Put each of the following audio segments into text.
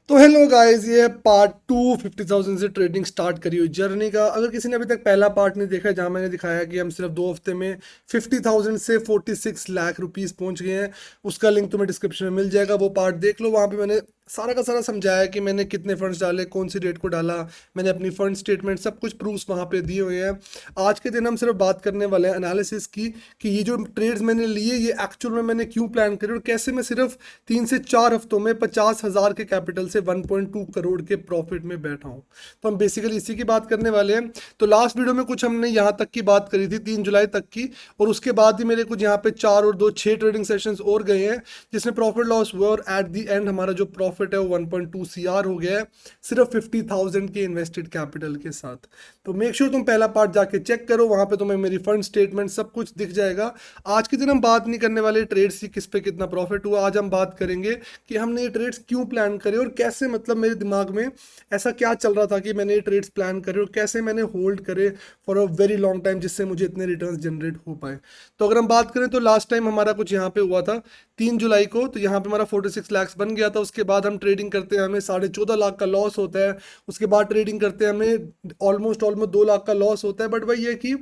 तो hello guys, ये part 50,000 से ट्रेडिंग स्टार्ट करी हुई जर्नी का। अगर किसी ने अभी तक पहला पार्ट नहीं देखा है, जहां मैंने दिखाया कि हम सिर्फ 2 हफ्ते में 50,000 से 46 लाख रुपीस पहुंच गए हैं, उसका लिंक तुम्हें डिस्क्रिप्शन में मिल जाएगा। वो पार्ट देख लो, वहां पे मैंने सारा का सारा समझाया कि मैंने कितने फंड्स डाले, कौन सी डेट को डाला, मैंने अपनी फंड स्टेटमेंट सब कुछ प्रूफ्स वहां पे दिए हुए हैं। आज के दिन हम सिर्फ बात करने वाले हैं एनालिसिस की कि ये जो ट्रेड्स मैंने लिए ये एक्चुअल में मैंने क्यों प्लान करे और कैसे मैं सिर्फ 3 से 4 हफ्तों में 50,000 के कैपिटल से 1.2 करोड़ के प्रॉफिट में बैठा हूँ। तो हम बेसिकली इसी की बात करने वाले हैं। तो लास्ट वीडियो में कुछ हमने यहाँ तक की बात करी थी 3 जुलाई तक की, और उसके बाद ही मेरे कुछ यहाँ पे 4 और 2 6 ट्रेडिंग सेशंस और गए हैं जिसमें प्रॉफिट लॉस हुआ, और एट दी एंड हमारा जो प्रॉफिट है वो 1.2 CR हो गया है सिर्फ 50,000 के इन्वेस्टेड कैपिटल के साथ। तो मेक श्योर तुम पहला पार्ट जाके चेक करो, वहां पे तुम्हें मेरी फंड स्टेटमेंट सब कुछ दिख जाएगा। आज के दिन हम बात नहीं करने वाले ट्रेड्स की किस पे कितना प्रॉफिट हुआ, आज हम बात करेंगे कि हमने ये ट्रेड्स क्यों प्लान करे और कैसे, मतलब मेरे दिमाग में ऐसा क्या चल रहा था कि मैंने ये ट्रेड्स प्लान करे और कैसे मैंने होल्ड करे for a very long time जिससे मुझे इतने रिटर्न्स जनरेट हो पाए। तो अगर हम बात करें तो लास्ट टाइम हमारा कुछ यहाँ पे हुआ था 3 जुलाई को, तो यहाँ पे हमारा 46 लाख बन गया था। उसके बाद हम ट्रेडिंग करते हैं, हमें 14.5 लाख का लॉस होता है। उसके बाद ट्रेडिंग करते हैं, हमें ऑलमोस्ट ऑलमोस्ट 2 लाख का लॉस होता है। बट वही है कि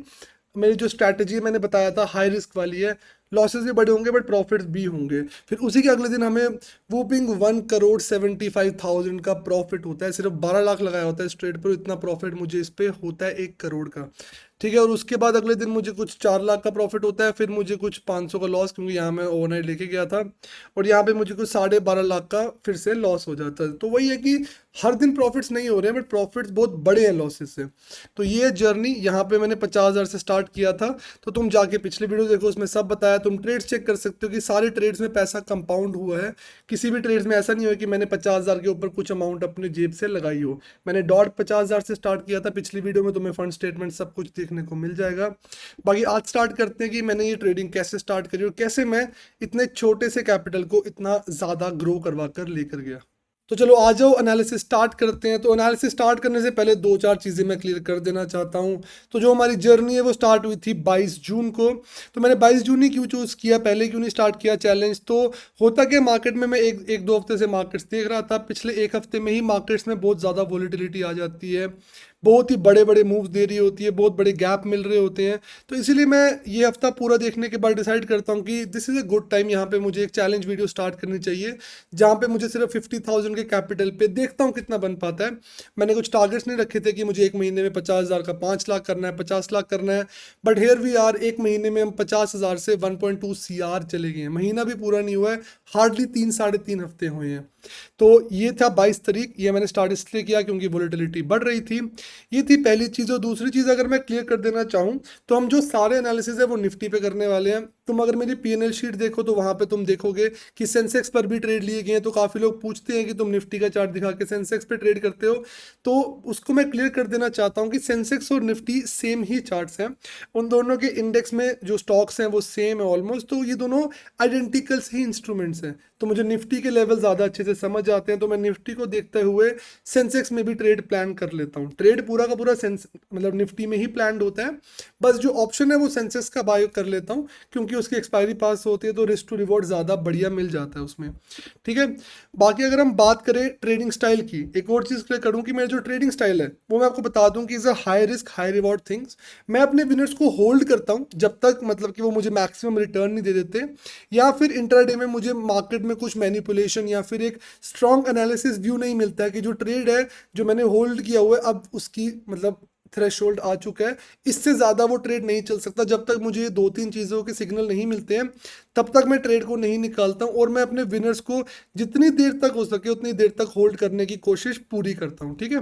मेरी जो स्ट्रैटेजी मैंने बताया था हाई रिस्क वाली है, लॉसेस भी बड़े होंगे बट प्रॉफिट्स भी होंगे। फिर उसी के अगले दिन हमें वूपिंग 1,75,000 का प्रॉफिट होता है। सिर्फ 12 लाख लगाया होता है इस ट्रेड पर, इतना प्रॉफिट मुझे इस पे होता है 1 करोड़ का। ठीक है, और उसके बाद अगले दिन मुझे कुछ 4 लाख का प्रॉफिट होता है, फिर मुझे कुछ 500 का लॉस, क्योंकि यहाँ मैं ओवरनाइट लेके गया था, और यहाँ पे मुझे कुछ 12.5 लाख का फिर से लॉस हो जाता है। तो वही है कि हर दिन प्रॉफिट्स नहीं हो रहे हैं बट प्रॉफिट्स बहुत बड़े हैं लॉसेस से। तो ये जर्नी यहाँ पे मैंने 50,000 से स्टार्ट किया था। तो तुम जाके पिछले वीडियो देखो, उसमें सब बताया। तुम ट्रेड्स चेक कर सकते हो कि सारे ट्रेड्स में पैसा कंपाउंड हुआ है। किसी भी ट्रेड्स में ऐसा नहीं हुआ कि मैंने 50,000 के ऊपर कुछ अमाउंट अपने जेब से लगाई हो। मैंने डॉट 50,000 से स्टार्ट किया था। पिछली वीडियो में तुम्हें फंड स्टेटमेंट सब कुछ देखने को मिल जाएगा। बाकी आज स्टार्ट करते हैं कि मैंने ये ट्रेडिंग कैसे स्टार्ट करी और कैसे मैं इतने छोटे से कैपिटल को इतना ज़्यादा ग्रो करवा कर लेकर गया। तो चलो आ जाओ, एनालिसिस स्टार्ट करते हैं। तो एनालिसिस स्टार्ट करने से पहले 2-4 चीज़ें मैं क्लियर कर देना चाहता हूँ। तो जो हमारी जर्नी है वो स्टार्ट हुई थी 22 जून को। तो मैंने 22 जून ही क्यों चूज़ किया, पहले क्यों नहीं स्टार्ट किया चैलेंज? तो होता क्या, मार्केट में मैं एक दो हफ्ते से मार्केट्स देख रहा था। पिछले एक हफ्ते में ही मार्केट्स में बहुत ज़्यादा वॉलीटिलिटी आ जाती है, बहुत ही बड़े बड़े मूव्स दे रही होती है, बहुत बड़े गैप मिल रहे होते हैं। तो इसीलिए मैं ये हफ्ता पूरा देखने के बाद डिसाइड करता हूँ कि this is a good time, यहाँ पे मुझे एक चैलेंज वीडियो स्टार्ट करनी चाहिए जहाँ पे मुझे सिर्फ 50,000 के कैपिटल पे देखता हूँ कितना बन पाता है। मैंने कुछ टारगेट्स नहीं रखे थे कि मुझे एक महीने में 50,000 का 5 लाख करना है, 50 लाख करना है। बट हेयर वी आर, एक महीने में हम 50,000 से 1.2 CR चले गए हैं। महीना भी पूरा नहीं हुआ है, हार्डली 3 साढ़े 3 हफ्ते हुए हैं। तो ये था 22 तारीख। ये मैंने स्टार्ट इसलिए किया क्योंकि वोलेटिलिटी बढ़ रही थी। ये थी पहली चीज़। और दूसरी चीज़ अगर मैं क्लियर कर देना चाहूँ तो हम जो सारे एनालिसिस है वो निफ्टी पे करने वाले हैं। तुम अगर मेरी PNL शीट देखो तो वहाँ पे तुम देखोगे कि सेंसेक्स पर भी ट्रेड लिए गए हैं। तो काफ़ी लोग पूछते हैं कि तुम निफ्टी का चार्ट दिखा के सेंसेक्स पे ट्रेड करते हो, तो उसको मैं क्लियर कर देना चाहता हूँ कि सेंसेक्स और निफ्टी सेम ही चार्ट्स हैं। उन दोनों के इंडेक्स में जो स्टॉक्स हैं वो सेम है ऑलमोस्ट। तो ये दोनों आइडेंटिकल्स ही इंस्ट्रूमेंट्स हैं। तो मुझे निफ्टी के लेवल ज़्यादा अच्छे से समझ आते हैं, तो मैं निफ्टी को देखते हुए सेंसेक्स में भी ट्रेड प्लान कर लेता हूँ। ट्रेड पूरा का पूरा सेंस मतलब निफ्टी में ही प्लान होता है, बस जो ऑप्शन है वो सेंसेक्स का बाय कर लेता हूँ क्योंकि उसकी एक्सपायरी पास होती है, तो रिस्क टू रिवॉर्ड ज़्यादा बढ़िया मिल जाता है उसमें। ठीक है, बाकी अगर हम बात करें ट्रेडिंग स्टाइल की, एक और चीज़ क्लियर करूँ कि मेरा जो ट्रेडिंग स्टाइल है वो मैं आपको बता दूं कि is a high risk high reward things. मैं अपने विनर्स को होल्ड करता हूँ जब तक, मतलब कि वो मुझे मैक्सिमम रिटर्न नहीं दे देते, या फिर इंट्राडे में मुझे मार्केट में कुछ मैनिपुलेशन या फिर एक स्ट्रॉन्ग एनालिसिस व्यू नहीं मिलता है कि जो ट्रेड है जो मैंने होल्ड किया हुआ है अब उसकी मतलब थ्रेशोल्ड आ चुका है, इससे ज़्यादा वो ट्रेड नहीं चल सकता। जब तक मुझे ये 2-3 चीज़ों के सिग्नल नहीं मिलते हैं तब तक मैं ट्रेड को नहीं निकालता हूँ, और मैं अपने विनर्स को जितनी देर तक हो सके उतनी देर तक होल्ड करने की कोशिश पूरी करता हूँ। ठीक है,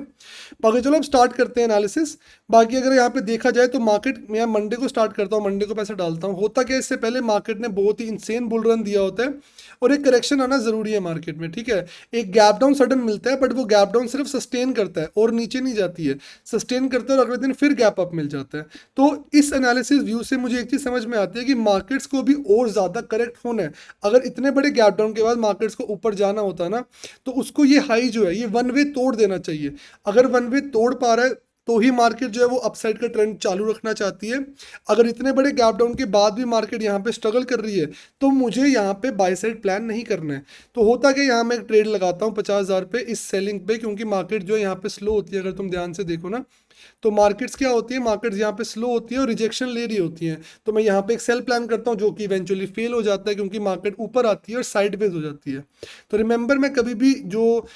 बाकी चलो अब स्टार्ट करते हैं एनालिसिस। बाकी अगर यहाँ पे देखा जाए तो मार्केट, मैं मंडे को स्टार्ट करता हूँ, मंडे को पैसा डालता हूँ। होता क्या, इससे पहले मार्केट ने बहुत ही इंसेन बुल रन दिया होता है और एक करेक्शन आना ज़रूरी है मार्केट में। ठीक है, एक गैप डाउन सडन मिलता है बट वो गैप डाउन सिर्फ सस्टेन करता है और नीचे नहीं जाती है, सस्टेन करता है और अगले दिन फिर गैप अप मिल जाता है। तो इस एनालिसिस व्यू से मुझे एक चीज़ समझ में आती है कि मार्केट्स को भी और ज़्यादा करेक्ट होना है। अगर इतने बड़े गैप डाउन के बाद मार्केट्स को ऊपर जाना होता है ना, तो उसको ये हाई जो है ये वन वे तोड़ देना चाहिए। अगर वन वे तोड़ पा रहा है तो ही मार्केट जो है वो अपसाइड का ट्रेंड चालू रखना चाहती है। अगर इतने बड़े गैप डाउन के बाद भी मार्केट यहाँ पे स्ट्रगल कर रही है तो मुझे यहाँ पे बाय साइड प्लान नहीं करना है। तो होता क्या, यहाँ मैं एक ट्रेड लगाता हूँ 50,000 पे इस सेलिंग पे, क्योंकि मार्केट जो है यहाँ पे स्लो होती है। अगर तुम ध्यान से देखो ना तो मार्केट्स क्या होती है, मार्केट्स यहाँ पे स्लो होती है और रिजेक्शन ले रही होती हैं। तो मैं यहाँ पे एक सेल प्लान करता हूँ जो कि इवेंचुअली फेल हो जाता है, क्योंकि मार्केट ऊपर आती है और साइडवेज हो जाती है। तो रिमेंबर, मैं कभी भी जो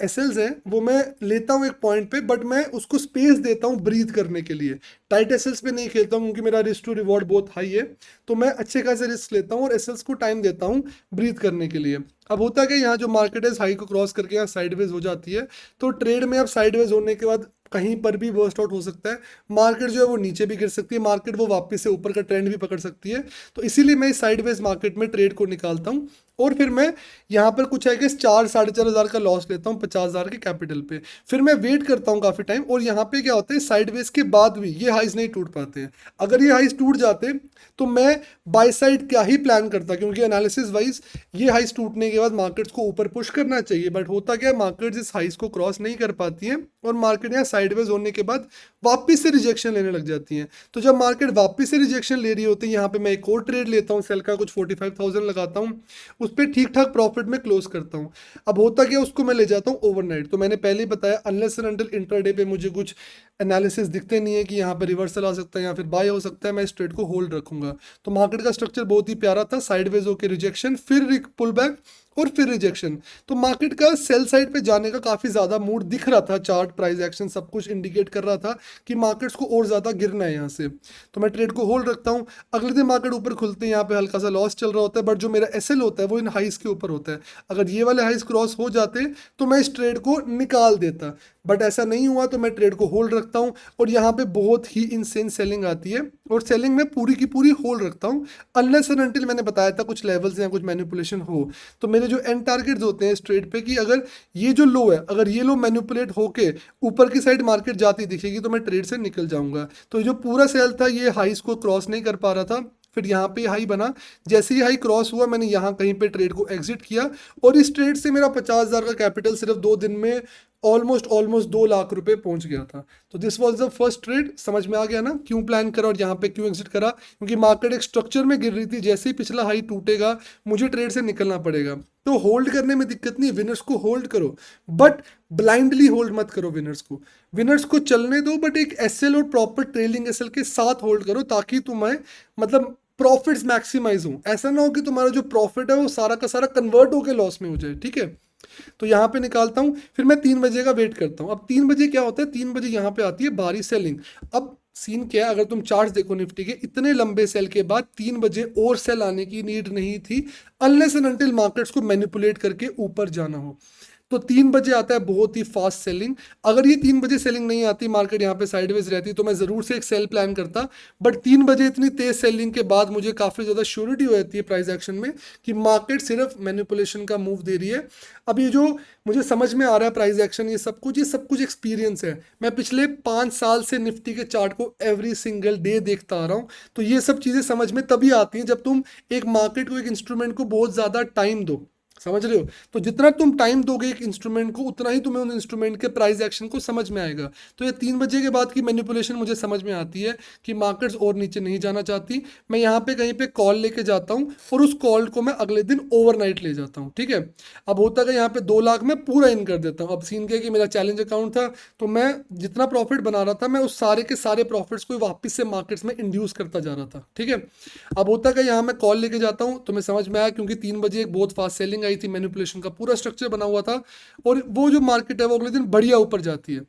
एसएल्स है वो मैं लेता हूँ एक पॉइंट पे, बट मैं उसको स्पेस देता हूँ ब्रीथ करने के लिए। टाइट एसएल्स पे नहीं खेलता हूँ क्योंकि मेरा रिस्क टू रिवॉर्ड बहुत हाई है। तो मैं अच्छे खासे रिस्क लेता हूँ और एसएल्स को टाइम देता हूँ ब्रीथ करने के लिए। अब होता है कि यहाँ जो मार्केट है हाई को क्रॉस करके यहाँ साइडवेज हो जाती है। तो ट्रेड में अब साइडवेज होने के बाद कहीं पर भी वर्स्ट आउट हो सकता है, मार्केट जो है वो नीचे भी गिर सकती है, मार्केट वो वापस से ऊपर का ट्रेंड भी पकड़ सकती है। तो इसीलिए मैं इस साइडवेज मार्केट में ट्रेड को निकालता हूँ और फिर मैं यहाँ पर कुछ है कि 4-4.5 हज़ार का लॉस लेता हूँ 50,000 के कैपिटल पे। फिर मैं वेट करता हूँ काफ़ी टाइम, और यहाँ पे क्या होता है, साइडवेज के बाद भी ये हाइज नहीं टूट पाते हैं। अगर ये हाइज टूट जाते तो मैं बाय साइड क्या ही प्लान करता, क्योंकि एनालिसिस वाइज ये हाइज टूटने के बाद मार्केट्स को ऊपर पुश करना चाहिए। बट होता क्या है, मार्केट्स इस हाइज को क्रॉस नहीं कर पाती हैं और मार्केट यहाँ साइडवेज होने के बाद वापस से रिजेक्शन लेने लग जाती हैं। तो जब मार्केट वापस से रिजेक्शन ले रही होती है, यहाँ पे मैं एक और ट्रेड लेता हूँ सेल का, कुछ 45,000 लगाता हूँ, उस पर ठीक ठाक प्रॉफिट में क्लोज करता हूँ। अब होता क्या, उसको मैं ले जाता हूँ ओवरनाइट। तो मैंने पहले ही बताया, अनलेस एंड अनटिल इंट्राडे पे मुझे कुछ एनालिसिस दिखते नहीं है कि यहाँ पे रिवर्सल आ सकता है या फिर बाय हो सकता है, मैं इस ट्रेड को होल्ड रखूंगा। तो मार्केट का स्ट्रक्चर बहुत ही प्यारा था, साइडवेज होकर रिजेक्शन, फिर पुल बैक और फिर रिजेक्शन। तो मार्केट का सेल साइड पे जाने का काफ़ी ज़्यादा मूड दिख रहा था, चार्ट प्राइस एक्शन सब कुछ इंडिकेट कर रहा था कि मार्केट्स को और ज़्यादा गिरना है यहाँ से। तो मैं ट्रेड को होल्ड रखता हूँ। अगले दिन मार्केट ऊपर खुलते हैं, यहाँ पे हल्का सा लॉस चल रहा होता है, बट जो मेरा एसएल होता है वो इन हाइस के ऊपर होता है। अगर ये वाले हाइस क्रॉस हो जाते तो मैं इस ट्रेड को निकाल देता, बट ऐसा नहीं हुआ। तो मैं ट्रेड को होल्ड रखता हूँ और यहाँ पे बहुत ही इनसेन सेलिंग आती है और सेलिंग में पूरी की पूरी होल्ड रखता हूँ, अनलेस एंड अनटिल मैंने बताया था कुछ लेवल्स या कुछ मैनिपुलेशन हो। तो मेरे जो एंड टारगेट्स होते हैं इस ट्रेड पे कि अगर ये जो लो है, अगर ये लो मैनिपुलेट होके ऊपर की साइड मार्केट जाती दिखेगी तो मैं ट्रेड से निकल जाऊंगा। तो जो पूरा सेल था ये हाइस को क्रॉस नहीं कर पा रहा था, फिर यहाँ पे हाई बना, जैसे ही हाई क्रॉस हुआ मैंने यहाँ कहीं पे ट्रेड को एग्जिट किया और इस ट्रेड से मेरा 50,000 का कैपिटल सिर्फ 2 दिन में ऑलमोस्ट 2 लाख रुपए पहुंच गया था। तो this was the first trade. समझ में आ गया ना क्यों प्लान करा और यहाँ पे क्यों एग्जिट करा, क्योंकि मार्केट एक स्ट्रक्चर में गिर रही थी, जैसे ही पिछला हाई टूटेगा मुझे ट्रेड से निकलना पड़ेगा। तो होल्ड करने में दिक्कत नहीं, विनर्स को होल्ड करो, बट ब्लाइंडली होल्ड मत करो विनर्स को। विनर्स को चलने दो, बट एक एसएल और प्रॉपर ट्रेलिंग एसएल के साथ होल्ड करो, ताकि तुम्हें मतलब प्रॉफिट्स मैक्सिमाइज हो। ऐसा ना हो कि तुम्हारा जो प्रॉफिट है वो सारा का सारा कन्वर्ट होकर लॉस में हो जाए, ठीक है। तो यहाँ पे निकालता हूँ, फिर मैं 3 बजे का वेट करता हूँ। अब 3 बजे क्या होता है, 3 बजे यहाँ पे आती है बारी सेलिंग। अब सीन क्या है, अगर तुम चार्ट देखो निफ्टी के, इतने लंबे सेल के बाद 3 बजे और सेल आने की नीड नहीं थी, अनलेस एंड अनटिल मार्केट्स को मैनिपुलेट करके ऊपर जाना हो। तो 3 बजे आता है बहुत ही फास्ट सेलिंग। अगर ये 3 बजे सेलिंग नहीं आती, मार्केट यहाँ पे साइडवेज रहती, तो मैं ज़रूर से एक सेल प्लान करता। बट 3 बजे इतनी तेज सेलिंग के बाद मुझे काफ़ी ज़्यादा श्योरिटी हो जाती है प्राइस एक्शन में कि मार्केट सिर्फ मैनिपुलेशन का मूव दे रही है। अब ये जो मुझे समझ में आ रहा है प्राइस एक्शन, ये सब कुछ एक्सपीरियंस है। मैं पिछले 5 साल से निफ्टी के चार्ट को एवरी सिंगल डे देखता आ रहा हूँ। तो ये सब चीज़ें समझ में तभी आती हैं जब तुम एक मार्केट को, एक इंस्ट्रूमेंट को बहुत ज़्यादा टाइम दो। समझ रहे हो। तो जितना तुम टाइम दोगे एक इंस्ट्रूमेंट को, उतना ही तुम्हें उन इंस्ट्रूमेंट के प्राइस एक्शन को समझ में आएगा। तो ये 3 बजे के बाद की मैनिपुलेशन मुझे समझ में आती है कि मार्केट्स और नीचे नहीं जाना चाहती। मैं यहाँ पे कहीं पे कॉल लेके जाता हूँ और उस कॉल को मैं अगले दिन ओवरनाइट ले जाता हूँ, ठीक है। अब होता है यहाँ पे 2 लाख में पूरा इन कर देता हूँ। अब सीन क्या है कि मेरा चैलेंज अकाउंट था, तो मैं जितना प्रॉफिट बना रहा था मैं उस सारे के सारे प्रॉफिट्स को वापस से मार्केट्स में इंड्यूस करता जा रहा था, ठीक है। अब होता है यहाँ मैं कॉल लेके जाता हूँ, तो मैं समझ में आया क्योंकि 3 बजे एक बहुत फास्ट सेलिंग आई थी, मैनिपुलेशन का पूरा स्ट्रक्चर बना हुआ था और वो जो मार्केट है वो अगले दिन बढ़िया ऊपर जाती है।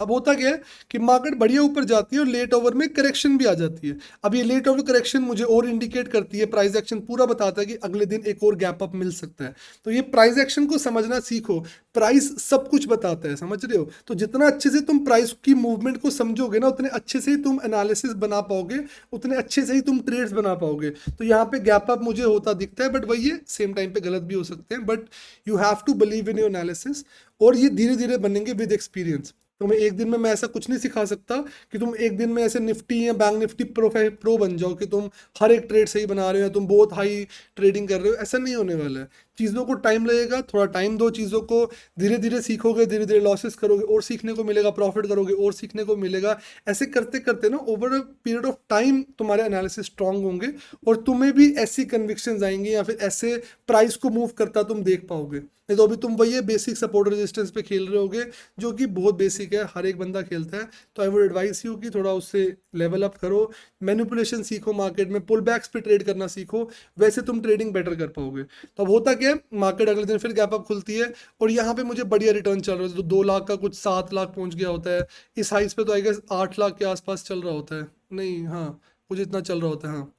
अब होता क्या है कि मार्केट बढ़िया ऊपर जाती है और लेट ओवर में करेक्शन भी आ जाती है। अब ये लेट ओवर करेक्शन मुझे और इंडिकेट करती है, प्राइस एक्शन पूरा बताता है कि अगले दिन एक और गैप अप मिल सकता है। तो ये प्राइस एक्शन को समझना सीखो, प्राइस सब कुछ बताता है, समझ रहे हो। तो जितना अच्छे से तुम प्राइस की मूवमेंट को समझोगे ना, उतने अच्छे से ही तुम एनालिसिस बना पाओगे, उतने अच्छे से ही तुम ट्रेड्स बना पाओगे। तो यहाँ पे गैप अप मुझे होता दिखता है, बट वही है सेम टाइम पे गलत भी हो सकते हैं, but you have to believe in your analysis. और ये धीरे धीरे बनेंगे विद एक्सपीरियंस। तुम्हें एक दिन में मैं ऐसा कुछ नहीं सिखा सकता कि तुम एक दिन में ऐसे निफ्टी या बैंक निफ्टी प्रो बन जाओ कि तुम हर एक ट्रेड सही बना रहे हो या तुम बहुत हाई ट्रेडिंग कर रहे हो, ऐसा नहीं होने वाला है। चीज़ों को टाइम लगेगा, थोड़ा टाइम दो चीज़ों को, धीरे धीरे सीखोगे, धीरे धीरे लॉसेस करोगे और सीखने को मिलेगा, प्रॉफिट करोगे और सीखने को मिलेगा। ऐसे करते करते ना over a period of time तुम्हारे एनालिसिस स्ट्रांग होंगे और तुम्हें भी ऐसी कन्विक्शंस आएंगी या फिर ऐसे प्राइस को मूव करता तुम देख पाओगे। नहीं तो अभी तुम वही बेसिक सपोर्ट रेजिस्टेंस पे खेल रहे होगे, जो कि बहुत बेसिक है, हर एक बंदा खेलता है। तो आई वुड एडवाइस यू कि थोड़ा उससे लेवल अप करो, मैनिपुलेशन सीखो, मार्केट में पुल बैक्स पे ट्रेड करना सीखो, वैसे तुम ट्रेडिंग बेटर कर पाओगे। तो अब होता क्या है, मार्केट अगले दिन फिर गैप अप खुलती है और यहाँ पे मुझे बढ़िया रिटर्न चल रहा है, तो 2 लाख का कुछ 7 लाख पहुंच गया होता है। इस हाइस पे तो आई गेस 8 लाख के आसपास चल रहा होता है, नहीं हाँ कुछ इतना चल रहा होता है हाँ।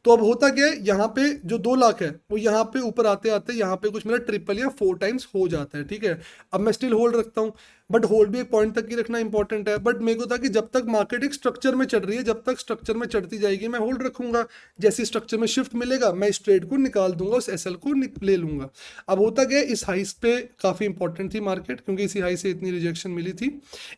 तो अब होता क्या है, यहाँ पे जो 2 लाख है वो यहाँ पे ऊपर आते आते यहाँ पे कुछ मेरा ट्रिपल या 4 टाइम्स हो जाता है, ठीक है। अब मैं स्टिल होल्ड रखता हूँ, बट होल्ड भी एक पॉइंट तक ही रखना इंपॉर्टेंट है। बट मेरे को था कि जब तक मार्केट एक स्ट्रक्चर में चढ़ रही है, जब तक स्ट्रक्चर में चढ़ती जाएगी मैं होल्ड रखूंगा, जैसे स्ट्रक्चर में शिफ्ट मिलेगा मैं इस ट्रेड को निकाल दूंगा, उस एसएल को ले लूंगा। अब होता क्या है, इस हाइस पे काफ़ी इंपॉर्टेंट थी मार्केट, क्योंकि इसी हाई से इतनी रिजेक्शन मिली थी।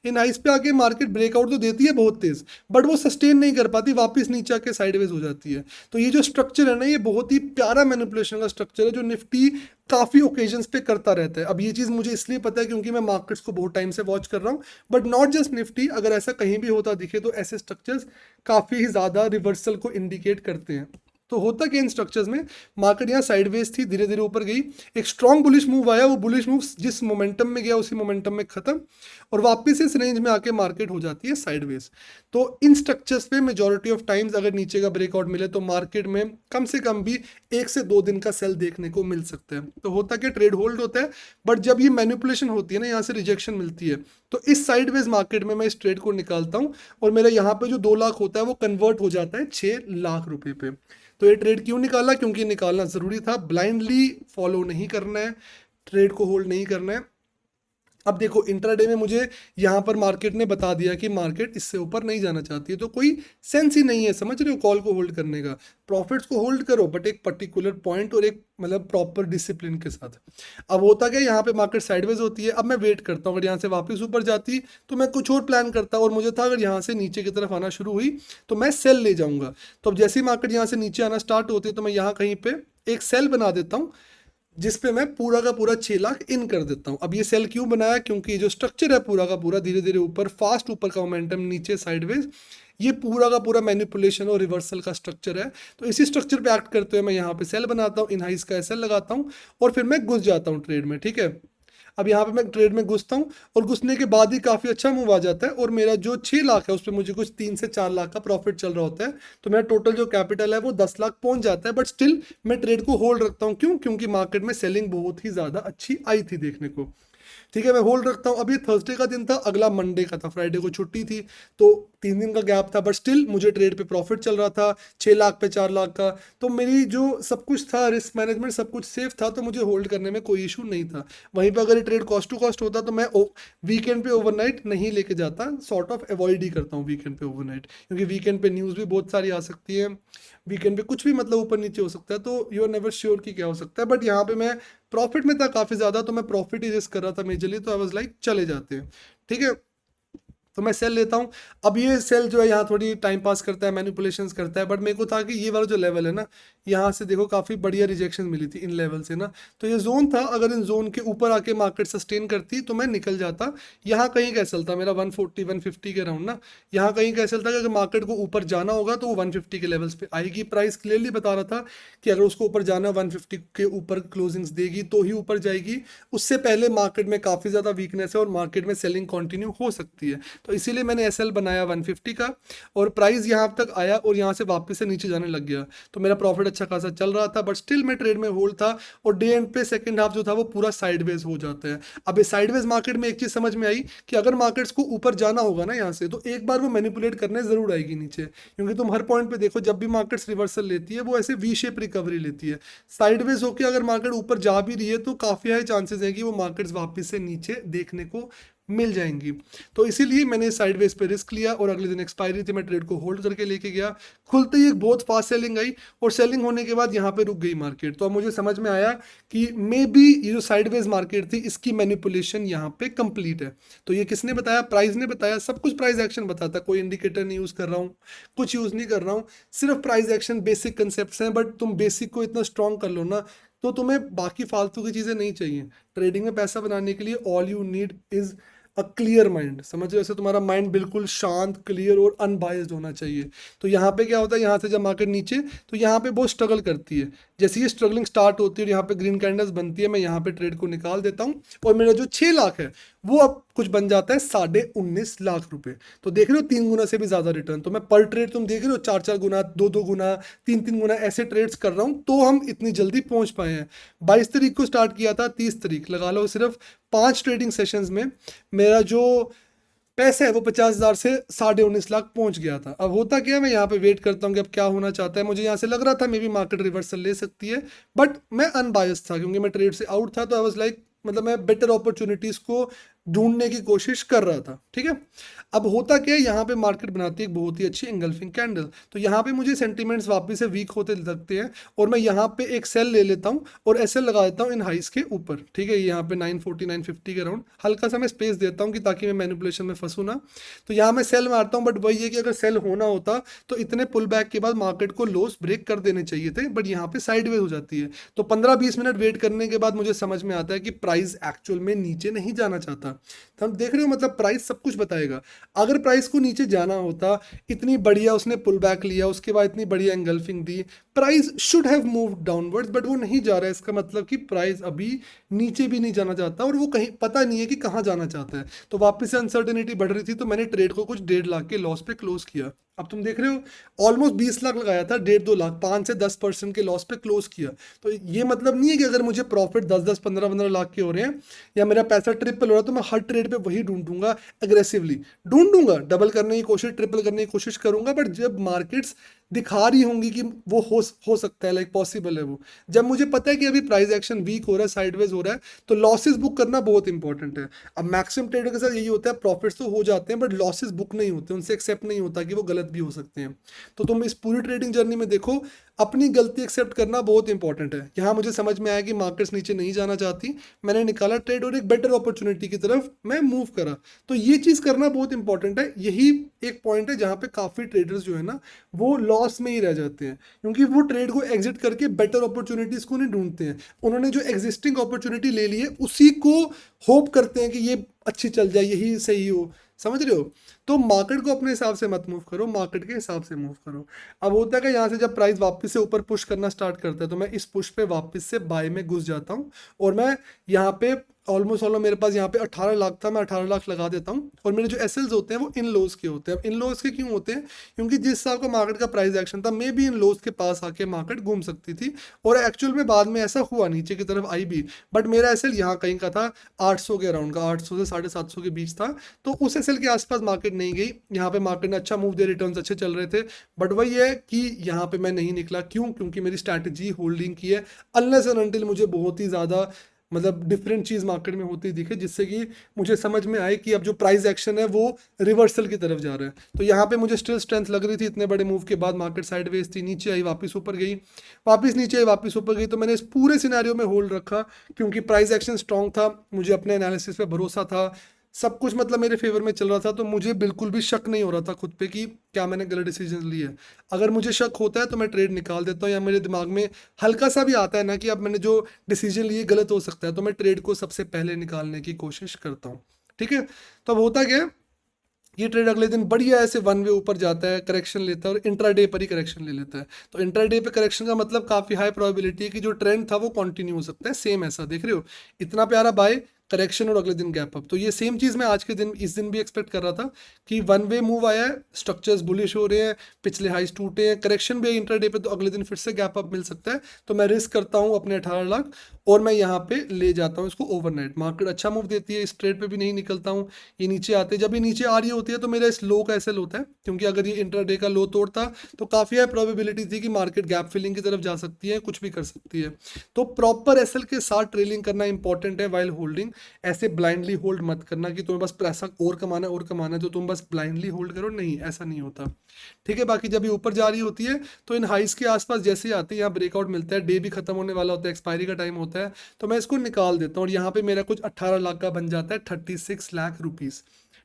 इन हाइस पे आके मार्केट ब्रेकआउट तो देती है बहुत तेज, बट वो सस्टेन नहीं कर पाती, वापस नीचे आके साइडवेज हो जाती है। तो ये जो स्ट्रक्चर है ना, ये बहुत ही प्यारा मैनिपुलेशन का स्ट्रक्चर है, जो निफ्टी काफ़ी ओकेजन्स पे करता रहता है। अब ये चीज़ मुझे इसलिए पता है क्योंकि मैं मार्केट्स को बहुत टाइम से वॉच कर रहा हूँ, बट नॉट जस्ट निफ्टी, अगर ऐसा कहीं भी होता दिखे तो ऐसे स्ट्रक्चर्स काफ़ी ज़्यादा रिवर्सल को इंडिकेट करते हैं। तो होता क्या इन स्ट्रक्चर्स में, मार्केट यहाँ साइडवेज थी, धीरे धीरे ऊपर गई, एक स्ट्रॉन्ग बुलिश मूव आया, वो बुलिश मूव जिस मोमेंटम में गया उसी मोमेंटम में खत्म, और वापस इस रेंज में आके मार्केट हो जाती है साइडवेज। तो इन स्ट्रक्चर्स पे मेजॉरिटी ऑफ टाइम्स अगर नीचे का ब्रेकआउट मिले तो मार्केट में कम से कम भी 1 से 2 दिन का सेल देखने को मिल सकता है। तो होता क्या, ट्रेड होल्ड होता है, बट जब ये मैनिपुलेशन होती है ना, यहाँ से रिजेक्शन मिलती है, तो इस साइडवेज मार्केट में मैं इस ट्रेड को निकालता हूँ और मेरा यहाँ पे जो 2 लाख होता है वो कन्वर्ट हो जाता है 6 लाख रुपए पे। तो ये ट्रेड क्यों निकाला, क्योंकि निकालना ज़रूरी था, ब्लाइंडली फॉलो नहीं करना है, ट्रेड को होल्ड नहीं करना है। अब देखो इंट्राडे में मुझे यहाँ पर मार्केट ने बता दिया कि मार्केट इससे ऊपर नहीं जाना चाहती है, तो कोई सेंस ही नहीं है, समझ रहे हो, कॉल को होल्ड करने का। प्रॉफिट्स को होल्ड करो बट एक पर्टिकुलर पॉइंट और एक मतलब प्रॉपर डिसिप्लिन के साथ। अब होता क्या, यहाँ पे मार्केट साइडवेज होती है, अब मैं वेट करता हूँ, अगर यहाँ से वापस ऊपर जाती तो मैं कुछ और प्लान करता, और मुझे था अगर यहाँ से नीचे की तरफ आना शुरू हुई तो मैं सेल ले जाऊंगा। तो अब जैसे ही मार्केट यहाँ से नीचे आना स्टार्ट होती है तो मैं यहाँ कहीं पे एक सेल बना देता हूँ, जिसपे मैं पूरा का पूरा 6 लाख इन कर देता हूँ। अब ये सेल क्यों बनाया, क्योंकि ये जो स्ट्रक्चर है पूरा का पूरा धीरे धीरे ऊपर, फास्ट ऊपर का मोमेंटम, नीचे साइडवेज, ये पूरा का पूरा मैनिपुलेशन और रिवर्सल का स्ट्रक्चर है। तो इसी स्ट्रक्चर पे एक्ट करते हुए मैं यहाँ पे सेल बनाता हूँ, इन हाइस का एसएल लगाता हूँ और फिर मैं घुस जाता हूँ ट्रेड में, ठीक है। अब यहाँ पे मैं ट्रेड में घुसता हूँ और घुसने के बाद ही काफ़ी अच्छा मूव आ जाता है, और मेरा जो 6 लाख है उस पर मुझे कुछ 3 से 4 लाख का प्रॉफिट चल रहा होता है। तो मेरा टोटल जो कैपिटल है वो 10 लाख पहुंच जाता है, बट स्टिल मैं ट्रेड को होल्ड रखता हूँ। क्यों, क्योंकि मार्केट में सेलिंग बहुत ही ज़्यादा अच्छी आई थी देखने को, ठीक है, मैं होल्ड रखता हूँ। अब ये थर्सडे का दिन था, अगला मंडे का था, फ्राइडे को छुट्टी थी, तो 3 दिन का गैप था, बट स्टिल मुझे ट्रेड पे प्रॉफिट चल रहा था 6 लाख पे 4 लाख का। तो मेरी जो सब कुछ था, रिस्क मैनेजमेंट सब कुछ सेफ था, तो मुझे होल्ड करने में कोई इशू नहीं था। वहीं पर अगर ये ट्रेड कॉस्ट टू कॉस्ट होता तो मैं वीकेंड पे ओवरनाइट नहीं लेके जाता, सॉर्ट ऑफ अवॉइड ही करता हूँ वीकेंड पे ओवरनाइट, क्योंकि वीकेंड पे न्यूज़ भी बहुत सारी आ सकती है, वीकेंड पे कुछ भी मतलब ऊपर नीचे हो सकता है, तो यू आर नेवर श्योर कि क्या हो सकता है। बट यहाँ पे मैं प्रॉफिट में था काफ़ी ज़्यादा, तो मैं प्रॉफिट ही रिस्क कर रहा था मेजरली, तो आई वाज लाइक चले जाते हैं, ठीक है। तो मैं सेल लेता हूँ। अब ये सेल जो है यहाँ थोड़ी टाइम पास करता है, मैनिपुलेशंस करता है, बट मेरे को था कि ये वाला जो लेवल है ना, यहाँ से देखो काफ़ी बढ़िया रिजेक्शन मिली थी इन लेवल से ना, तो ये जोन था, अगर इन जोन के ऊपर आके मार्केट सस्टेन करती तो मैं निकल जाता। यहाँ कहीं कैसल था मेरा 140 150 के राउंड ना, यहाँ कहीं कैसल था कि अगर मार्केट को ऊपर जाना होगा तो वो 150 के लेवल्स पे आएगी। प्राइस क्लियरली बता रहा था कि अगर उसको ऊपर जाना 150 के ऊपर क्लोजिंग्स देगी तो ही ऊपर जाएगी, उससे पहले मार्केट में काफ़ी ज़्यादा वीकनेस है और मार्केट में सेलिंग कंटिन्यू हो सकती है। तो इसीलिए मैंने एसएल बनाया 150 का, और प्राइस यहाँ तक आया और यहाँ से वापस से नीचे जाने लग गया, तो मेरा प्रॉफिट अच्छा खासा चल रहा था, बट स्टिल मैं ट्रेड में होल्ड था। और डे एंड पे सेकंड हाफ जो था वो पूरा साइडवेज हो जाता है। अब इस साइडवेज मार्केट में एक चीज़ समझ में आई कि अगर मार्केट्स को ऊपर जाना होगा ना यहाँ से, तो एक बार वो मैनिपुलेट करने ज़रूर आएगी नीचे, क्योंकि तुम हर पॉइंट पे देखो जब भी मार्केट्स रिवर्सल लेती है वो ऐसे वी शेप रिकवरी लेती है। साइडवेज होकर अगर मार्केट ऊपर जा भी रही है तो काफ़ी हाई चांसेस है कि वो मार्केट्स वापस से नीचे देखने को मिल जाएंगी। तो इसीलिए मैंने साइडवेज पे रिस्क लिया, और अगले दिन एक्सपायरी थी, मैं ट्रेड को होल्ड करके लेके गया। खुलते ही एक बहुत फास्ट सेलिंग आई, और सेलिंग होने के बाद यहाँ पे रुक गई मार्केट। तो अब मुझे समझ में आया कि मे बी ये जो साइडवेज मार्केट थी इसकी मैनिपुलेशन यहाँ पे कंप्लीट है। तो ये किसने बताया, प्राइस ने बताया, सब कुछ प्राइस एक्शन बताता, कोई इंडिकेटर नहीं यूज़ कर रहा हूँ, कुछ यूज़ नहीं कर रहा हूँ, सिर्फ प्राइस एक्शन बेसिक कंसेप्ट हैं। बट तुम बेसिक को इतना स्ट्रॉन्ग कर लो ना तो तुम्हें बाकी फालतू की चीज़ें नहीं चाहिए। ट्रेडिंग में पैसा बनाने के लिए all you need is a clear mind. समझ रहे हो? जैसे तुम्हारा माइंड बिल्कुल शांत, क्लियर और अनबायस्ड होना चाहिए। तो यहाँ पे क्या होता है, यहाँ से जब मार्केट नीचे, तो यहाँ पे बहुत स्ट्रगल करती है। जैसे ये स्ट्रगलिंग स्टार्ट होती है और यहाँ पे ग्रीन कैंडल्स बनती है, मैं यहाँ पे ट्रेड को निकाल देता हूँ और मेरा जो 6 लाख है वो अब कुछ बन जाता है 19.5 लाख रुपए। तो देख रहे हो 3 गुना से भी ज्यादा रिटर्न। तो मैं पर ट्रेड, तुम देख रहे हो, 4-4 गुना, 2-2 गुना, 3-3 गुना ऐसे ट्रेड्स कर रहा हूँ, तो हम इतनी जल्दी पहुंच पाए हैं। 22 तारीख को स्टार्ट किया था, 30 तारीख लगा लो, सिर्फ 5 ट्रेडिंग सेशंस में मेरा जो पैसा है वो 50,000 से 19.5 लाख पहुंच गया था। अब होता क्या है, मैं यहाँ पे वेट करता हूँ कि अब क्या होना चाहता है। मुझे यहाँ से लग रहा था मे बी मार्केट रिवर्सल ले सकती है, बट मैं अनबायस्ड था क्योंकि मैं ट्रेड से आउट था। तो आई वाज लाइक, मतलब मैं बेटर अपॉर्चुनिटीज को ढूंढने की कोशिश कर रहा था। ठीक है, अब होता क्या है, यहाँ पे मार्केट बनाती है एक बहुत ही अच्छी इंगल्फिंग कैंडल। तो यहाँ पे मुझे सेंटीमेंट्स वापस से वीक होते लगते हैं और मैं यहाँ पे एक सेल ले लेता हूँ और एसएल लगा देता हूँ इन हाइस के ऊपर। ठीक है, यहाँ पे 940 950 के अराउंड हल्का सा मैं स्पेस देता हूँ कि ताकि मैं मैनिपुलेशन में फंसूँ ना। तो यहाँ मैं सेल मारता हूँ, बट वही है कि अगर सेल होना होता तो इतने पुल बैक के बाद मार्केट को लोस ब्रेक कर देने चाहिए थे, बट यहाँ पे साइडवेज हो जाती है। तो 15-20 मिनट वेट करने के बाद मुझे समझ में आता है कि प्राइस एक्चुअल में नीचे नहीं जाना चाहता। तो हम देख रहे हो, मतलब प्राइस सब कुछ बताएगा। अगर प्राइस को नीचे जाना होता, इतनी बढ़िया उसने पुल बैक लिया, उसके बाद इतनी बढ़िया engulfing the, price should have moved downwards, but वो नहीं जा रहा है। इसका मतलब कि प्राइस अभी नीचे भी नहीं जाना चाहता और वो कहीं पता नहीं है कि कहाँ जाना चाहता है। तो वापस से अनसर्टेनिटी बढ़ रही थी, तो मैंने ट्रेड को कुछ 1.5 लाख के लॉस पे क्लोज किया। अब तुम देख रहे हो ऑलमोस्ट 20 लाख लगाया था, 1.5-2 लाख, 5 से 10% के लॉस पे क्लोज किया। तो ये मतलब नहीं है कि अगर मुझे प्रॉफिट 10-10 15-15 लाख के हो रहे हैं या मेरा पैसा ट्रिपल हो रहा है तो मैं हर ट्रेड पे वही ढूंढूंगा, एग्रेसिवली ढूंढूंगा, डबल करने की कोशिश, ट्रिपल करने की कोशिश करूंगा। बट जब मार्केट्स दिखा रही होंगी कि वो हो सकता है, लाइक पॉसिबल है वो, जब मुझे पता है कि अभी प्राइस एक्शन वीक हो रहा है, साइडवेज हो रहा है, तो लॉसेस बुक करना बहुत इंपॉर्टेंट है। अब मैक्सिमम ट्रेडर के साथ यही होता है, प्रॉफिट्स तो हो जाते हैं बट लॉसेस बुक नहीं होते, उनसे एक्सेप्ट नहीं होता कि वो गलत भी हो सकते हैं। तो तुम इस पूरी ट्रेडिंग जर्नी में देखो, अपनी गलती एक्सेप्ट करना बहुत इंपॉर्टेंट है। यहाँ मुझे समझ में आया कि मार्केट्स नीचे नहीं जाना चाहती, मैंने निकाला ट्रेड और एक बेटर अपॉर्चुनिटी की तरफ मैं मूव करा। तो ये चीज़ करना बहुत इंपॉर्टेंट है। यही एक पॉइंट है जहाँ पे काफ़ी ट्रेडर्स जो है ना वो लॉस में ही रह जाते हैं, क्योंकि वो ट्रेड को एग्जिट करके बेटर अपॉर्चुनिटीज को नहीं ढूंढते हैं। उन्होंने जो एग्जिस्टिंग अपॉर्चुनिटी ले ली है उसी को होप करते हैं कि ये अच्छी चल जाए, यही सही हो। समझ रहे हो? तो मार्केट को अपने हिसाब से मत मूव करो, मार्केट के हिसाब से मूव करो। अब होता है कि यहाँ से जब प्राइस वापस से ऊपर पुश करना स्टार्ट करता है तो मैं इस पुश पे वापस से बाय में घुस जाता हूँ और मैं यहाँ पे ऑलमोस्ट मेरे पास यहाँ पे 18 लाख था, मैं 18 लाख लगा देता हूँ। और मेरे जो एसएल्स होते हैं वो इन लोज के होते हैं। अब इन लोज के क्यों होते हैं? क्योंकि जिस हिसाब का मार्केट का प्राइस एक्शन था, मे भी इन लोज के पास आके मार्केट घूम सकती थी और एक्चुअल में बाद में ऐसा हुआ, नीचे की तरफ आई भी। बट मेरा एसएल यहाँ कहीं का था 800 के अराउंड का, 800 से 750 के बीच था। तो उस एसएल के आसपास मार्केट नहीं गई। यहाँ पे मार्केट ने अच्छा मूव दिया, रिटर्न अच्छे चल रहे थे, बट वही है कि यहाँ पे मैं नहीं निकला। क्यों? क्योंकि मेरी स्ट्रैटेजी होल्डिंग की है, अनलेस एंड अनटिल मुझे बहुत ही ज़्यादा मतलब डिफरेंट चीज़ मार्केट में होती दिखे जिससे कि मुझे समझ में आए कि अब जो प्राइस एक्शन है वो रिवर्सल की तरफ जा रहा है। तो यहाँ पे मुझे स्टिल स्ट्रेंथ लग रही थी, इतने बड़े मूव के बाद मार्केट साइडवेज थी, नीचे आई वापस ऊपर गई, वापस नीचे आई वापस ऊपर गई। तो मैंने इस पूरे सिनेरियो में होल्ड रखा क्योंकि प्राइस एक्शन स्ट्रॉन्ग था, मुझे अपने एनालिसिस पे भरोसा था, सब कुछ मतलब मेरे फेवर में चल रहा था। तो मुझे बिल्कुल भी शक नहीं हो रहा था खुद पे कि क्या मैंने गलत डिसीजन लिए। अगर मुझे शक होता है तो मैं ट्रेड निकाल देता हूँ, या मेरे दिमाग में हल्का सा भी आता है ना कि अब मैंने जो डिसीजन लिए गलत हो सकता है, तो मैं ट्रेड को सबसे पहले निकालने की कोशिश करता हूँ। ठीक है, तो अब होता क्या है, ये ट्रेड अगले दिन बढ़िया ऐसे वन वे ऊपर जाता है, करेक्शन लेता है और इंट्राडे पर ही करेक्शन ले लेता है। तो इंट्राडे पे करेक्शन का मतलब काफ़ी हाई प्रोबेबिलिटी है कि जो ट्रेंड था वो कंटिन्यू हो सकता है। सेम ऐसा देख रहे हो, इतना प्यारा बाय, करेक्शन और अगले दिन गैप अप। तो ये सेम चीज़ मैं आज के दिन, इस दिन भी एक्सपेक्ट कर रहा था कि वन वे मूव आया है, स्ट्रक्चर्स बुलिश हो रहे हैं, पिछले हाइस टूटे हैं, करेक्शन भी है इंट्राडे पे, तो अगले दिन फिर से गैप अप मिल सकता है। तो मैं रिस्क करता हूँ अपने 18 लाख और मैं यहाँ पे ले जाता हूँ इसको ओवरनाइट। मार्केट अच्छा मूव देती है, इस ट्रेड पे भी नहीं निकलता हूँ। ये नीचे आते, जब ये नीचे आ रही होती है तो मेरा इस लो का एसएल होता है, क्योंकि अगर ये इंट्राडे का लो तोड़ता तो काफ़ी हाई प्रोबेबिलिटी थी कि मार्केट गैप फिलिंग की तरफ जा सकती है, कुछ भी कर सकती है। तो प्रॉपर एसएल के साथ ट्रेलिंग करना इंपॉर्टेंट है वाइल होल्डिंग। ऐसे ब्लाइंडली होल्ड मत करना कि तुम्हें बस पैसा और कमाना और कमाना है तो तुम बस ब्लाइंडली होल्ड करो, नहीं, ऐसा नहीं होता। ठीक है, बाकी जब ये ऊपर जा रही होती है तो इन हाइस के आसपास जैसे ही आती है, यहाँ ब्रेकआउट मिलता है, डे भी खत्म होने वाला होता है, एक्सपायरी का टाइम होता है, तो मैं इसको निकाल देता हूँ और यहाँ पे मेरा कुछ 18 लाख का बन जाता है, 36 लाख रुपीज़।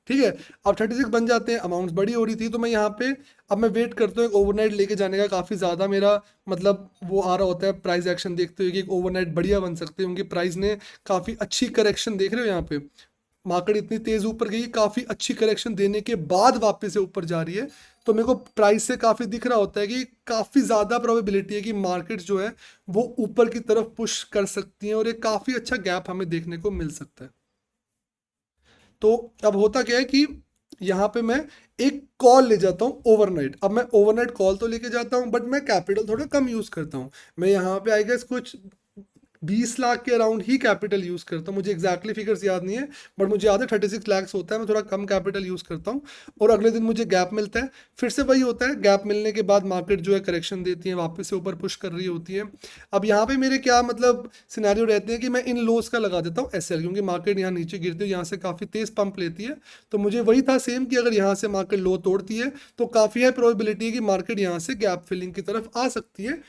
ठीक है। अब 36 बन जाते हैं, अमाउंट्स बड़ी हो रही थी, तो मैं यहाँ पे अब मैं वेट करता हूँ एक ओवरनाइट लेके जाने का। काफ़ी ज़्यादा मेरा मतलब वो आ रहा होता है प्राइस एक्शन देखते हुए कि एक ओवरनाइट बढ़िया बन सकते हैं, क्योंकि प्राइस ने काफ़ी अच्छी करेक्शन देख रहे हो यहाँ पे, मार्केट इतनी तेज ऊपर गई, काफी अच्छी करेक्शन देने के बाद वापस से ऊपर जा रही है। तो मेरे को प्राइस से काफी दिख रहा होता है कि काफी ज्यादा प्रोबेबिलिटी है कि मार्केट जो है वो ऊपर की तरफ पुश कर सकती है और एक काफी अच्छा गैप हमें देखने को मिल सकता है। तो अब होता क्या है कि यहाँ पे मैं एक कॉल ले जाता हूँ ओवरनाइट। अब मैं ओवरनाइट कॉल तो लेके जाता हूँ, बट मैं कैपिटल थोड़ा कम यूज करता हूँ। मैं यहाँ पे आई गेस कुछ 20 लाख के अराउंड ही कैपिटल यूज़ करता हूँ। मुझे एग्जैक्टली फिगर्स याद नहीं है, बट मुझे याद है 36 लाख होता है। मैं थोड़ा कम कैपिटल यूज़ करता हूँ और अगले दिन मुझे गैप मिलता है। फिर से वही होता है, गैप मिलने के बाद मार्केट जो है करेक्शन देती है, वापस से ऊपर पुश कर रही होती है। अब यहाँ पे मेरे क्या मतलब सिनेरियो रहते हैं कि मैं इन लोस का लगा देता हूँ एसएल, क्योंकि मार्केट यहाँ नीचे गिरती है, यहाँ से काफ़ी तेज़ पंप लेती है। तो मुझे वही था सेम कि अगर यहाँ से मार्केट लो तोड़ती है तो काफ़ी है प्रोबेबिलिटी है कि मार्केट यहाँ से गैप फिलिंग की तरफ आ सकती है,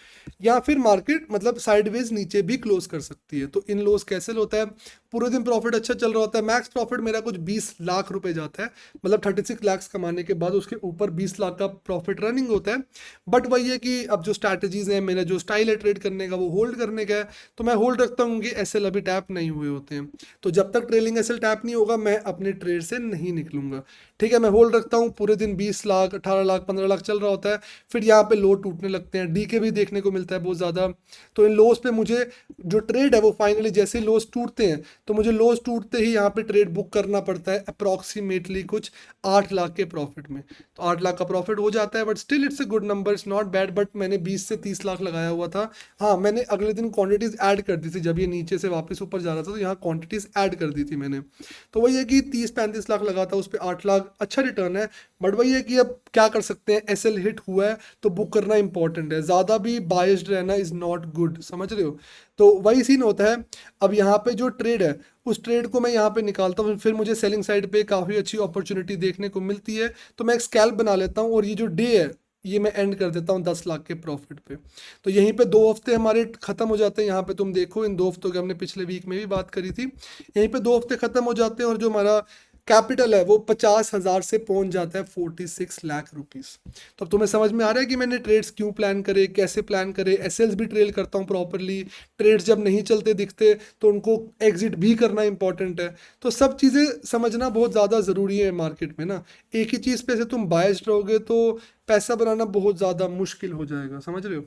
या फिर मार्केट मतलब साइडवेज नीचे भी क्लोज कर सकती है। तो इन लॉस कैसे होता है, पूरे दिन प्रॉफिट अच्छा चल रहा होता है, मैक्स प्रॉफिट मेरा कुछ 20 लाख रुपए जाता है, मतलब 36 लाख कमाने के बाद उसके ऊपर 20 लाख का प्रॉफिट रनिंग होता है। बट वही है कि अब जो स्ट्रैटेजीज है, मेरा जो स्टाइल है ट्रेड करने का वो होल्ड करने का है, तो मैं होल्ड रखता हूँ कि एसएल अभी टैप नहीं हुए होते हैं। तो जब तक ट्रेलिंग एसएल टैप नहीं होगा मैं अपने ट्रेड से नहीं निकलूंगा। ठीक है, मैं होल्ड रखता हूँ पूरे दिन, 20 लाख 18 लाख 15 लाख चल रहा होता है, फिर यहाँ पे लो टूटने लगते हैं, डीके भी देखने को मिलता है बहुत ज़्यादा। तो इन लोस पे मुझे जो ट्रेड है वो फाइनली जैसे ही लोस टूटते हैं, तो मुझे लोस टूटते ही यहाँ पे ट्रेड बुक करना पड़ता है अप्रॉक्सीमेटली कुछ 8 लाख के प्रॉफिट में। तो 8 लाख का प्रॉफिट हो जाता है, but still it's a good number, it's not bad. But मैंने 20 से 30 लाख लगाया हुआ था। हाँ, मैंने अगले दिन क्वांटिटीज ऐड कर दी थी, जब ये नीचे से वापस ऊपर जा रहा था तो यहाँ क्वांटिटीज ऐड कर दी थी मैंने। तो वही है कि 30-35 लाख लगा था, उस पर 8 लाख अच्छा रिटर्न है। बट वही है कि अब क्या कर सकते हैं, एसएल हिट हुआ है तो बुक करना इंपॉर्टेंट है, ज़्यादा भी बायस्ड रहना इज़ नॉट गुड, समझ रहे हो। तो वही सीन होता है। अब यहाँ पे जो ट्रेड है उस ट्रेड को मैं यहाँ पे निकालता हूँ, फिर मुझे सेलिंग साइड पे काफ़ी अच्छी अपॉर्चुनिटी देखने को मिलती है, तो मैं एक स्कैल्प बना लेता हूँ और ये जो डे है ये मैं एंड कर देता हूँ 10 लाख के प्रॉफिट पे। तो यहीं पे 2 हफ्ते हमारे खत्म हो जाते हैं। यहाँ पे तुम देखो इन 2 हफ्तों की हमने पिछले वीक में भी बात करी थी, यहीं पे 2 हफ्ते खत्म हो जाते हैं और जो हमारा कैपिटल है वो 50,000 से पहुंच जाता है 46 लाख रुपीस। तो अब तुम्हें समझ में आ रहा है कि मैंने ट्रेड्स क्यों प्लान करे, कैसे प्लान करे, एसएल्स भी ट्रेल करता हूँ प्रॉपरली, ट्रेड्स जब नहीं चलते दिखते तो उनको एग्जिट भी करना इंपॉर्टेंट है। तो सब चीज़ें समझना बहुत ज़्यादा ज़रूरी है मार्केट में ना। एक ही चीज़ पे से तुम बायस्ड रहोगे तो पैसा बनाना बहुत ज़्यादा मुश्किल हो जाएगा, समझ रहे हो।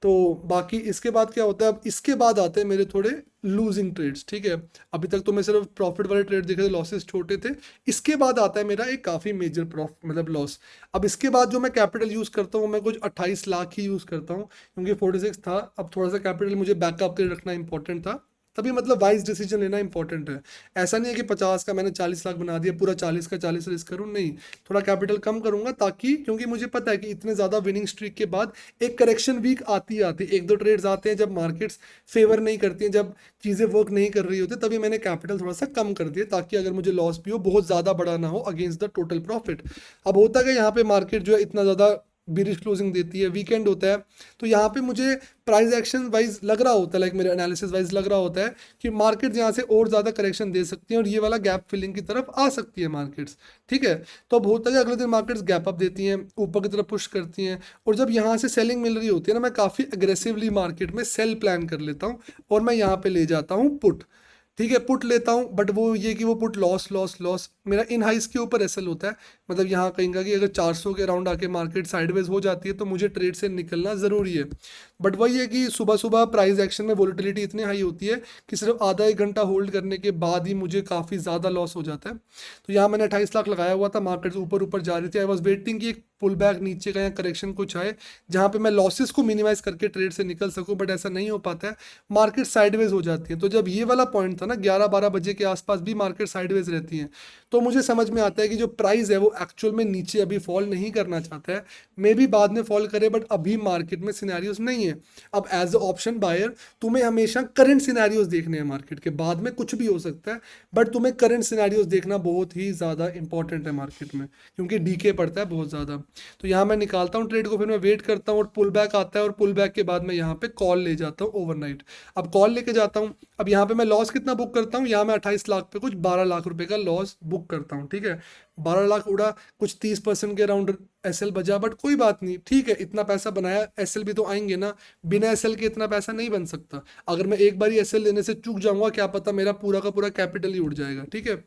तो बाकी इसके बाद क्या होता है, अब इसके बाद आते हैं मेरे थोड़े लूजिंग ट्रेड्स। ठीक है, अभी तक तो मैं सिर्फ प्रॉफिट वाले ट्रेड देखे थे, लॉसेस छोटे थे। इसके बाद आता है मेरा एक काफ़ी मेजर प्रॉफिट मतलब लॉस। अब इसके बाद जो मैं कैपिटल यूज़ करता हूँ मैं कुछ 28 लाख ही यूज़ करता हूँ, क्योंकि 46 था। अब थोड़ा सा कैपिटल मुझे बैकअप के रखना इंपॉर्टेंट था, तभी मतलब वाइज डिसीजन लेना इंपॉर्टेंट है। ऐसा नहीं है कि 50 का मैंने 40 लाख बना दिया, पूरा 40 का 40 रिस्क करूँ, नहीं। थोड़ा कैपिटल कम करूंगा ताकि, क्योंकि मुझे पता है कि इतने ज़्यादा विनिंग स्ट्रीक के बाद एक करेक्शन वीक आती आती, 1-2 ट्रेड्स आते हैं जब मार्केट्स फेवर नहीं करती हैं, जब चीज़ें वर्क नहीं कर रही होती, तभी मैंने कैपिटल थोड़ा सा कम कर दिया ताकि अगर मुझे लॉस भी हो बहुत ज़्यादा बड़ा ना हो अगेंस्ट द टोटल प्रॉफिट। अब होता है यहाँ पे मार्केट जो है इतना ज़्यादा बीरिश क्लोजिंग देती है, वीकेंड होता है, तो यहाँ पे मुझे प्राइस एक्शन वाइज लग रहा होता है, लाइक मेरे एनालिसिस वाइज लग रहा होता है कि मार्केट यहाँ से और ज़्यादा करेक्शन दे सकती है और ये वाला गैप फिलिंग की तरफ आ सकती है मार्केट्स। ठीक है, तो अब होता है अगले दिन मार्केट्स गैप अप देती हैं, ऊपर की तरफ पुश करती हैं, और जब यहाँ से सेलिंग मिल रही होती है ना, मैं काफ़ी अग्रेसिवली मार्केट में सेल प्लान कर लेता हूँ और मैं यहाँ पे ले जाता हूँ पुट। ठीक है, पुट लेता हूँ, बट वो ये कि वो पुट लॉस लॉस लॉस मेरा इन हाइस के ऊपर एसएल होता है। मतलब यहाँ कहेंगे कि अगर 400 के अराउंड आके मार्केट साइडवेज हो जाती है तो मुझे ट्रेड से निकलना ज़रूरी है। बट वही है कि सुबह सुबह प्राइस एक्शन में वोलेटिलिटी इतनी हाई होती है कि सिर्फ आधा एक घंटा होल्ड करने के बाद ही मुझे काफ़ी ज़्यादा लॉस हो जाता है। तो यहाँ मैंने 28 लाख लगाया हुआ था, मार्केट ऊपर ऊपर जा रही थी, आई वॉज वेटिंग कि एक पुल बैक नीचे का या करेक्शन कुछ आए जहाँ पे मैं लॉसेस को मिनिमाइज करके ट्रेड से निकल सकूं, बट ऐसा नहीं हो पाता है, मार्केट साइडवेज हो जाती है। तो जब ये वाला पॉइंट था ना 11-12 बजे के आसपास भी मार्केट साइडवेज रहती है, तो मुझे समझ में आता है कि जो प्राइस है वो एक्चुअल में नीचे अभी फॉल नहीं करना चाहता है, मे बी बाद में फॉल करे, बट अभी मार्केट में सिनेरियोज नहीं है। अब एज अ ऑप्शन बायर तुम्हें हमेशा करंट सिनेरियोज देखने हैं, मार्केट के बाद में कुछ भी हो सकता है, बट तुम्हें करंट सिनेरियोज देखना बहुत ही ज़्यादा इंपॉर्टेंट है मार्केट में, क्योंकि डीके पड़ता है बहुत ज़्यादा। तो यहाँ मैं निकालता हूँ ट्रेड को, फिर मैं वेट करता हूँ और पुल बैक आता है, और पुल बैक के बाद मैं यहाँ पे कॉल ले जाता हूँ ओवरनाइट। अब कॉल लेके जाता हूँ, अब यहाँ पे मैं लॉस कितना बुक करता हूँ, यहाँ मैं 28 लाख पे कुछ 12 लाख रुपए का लॉस बुक बुक करता हूँ, ठीक है। 12 लाख उड़ा, कुछ 30% के अराउंड एसएल बचा, बट कोई बात नहीं, ठीक है, इतना पैसा बनाया, एसएल भी तो आएंगे ना, बिना एसएल के इतना पैसा नहीं बन सकता। अगर मैं एक बार ही एसएल लेने से चूक जाऊंगा, क्या पता मेरा पूरा का पूरा कैपिटल ही उड़ जाएगा, ठीक है।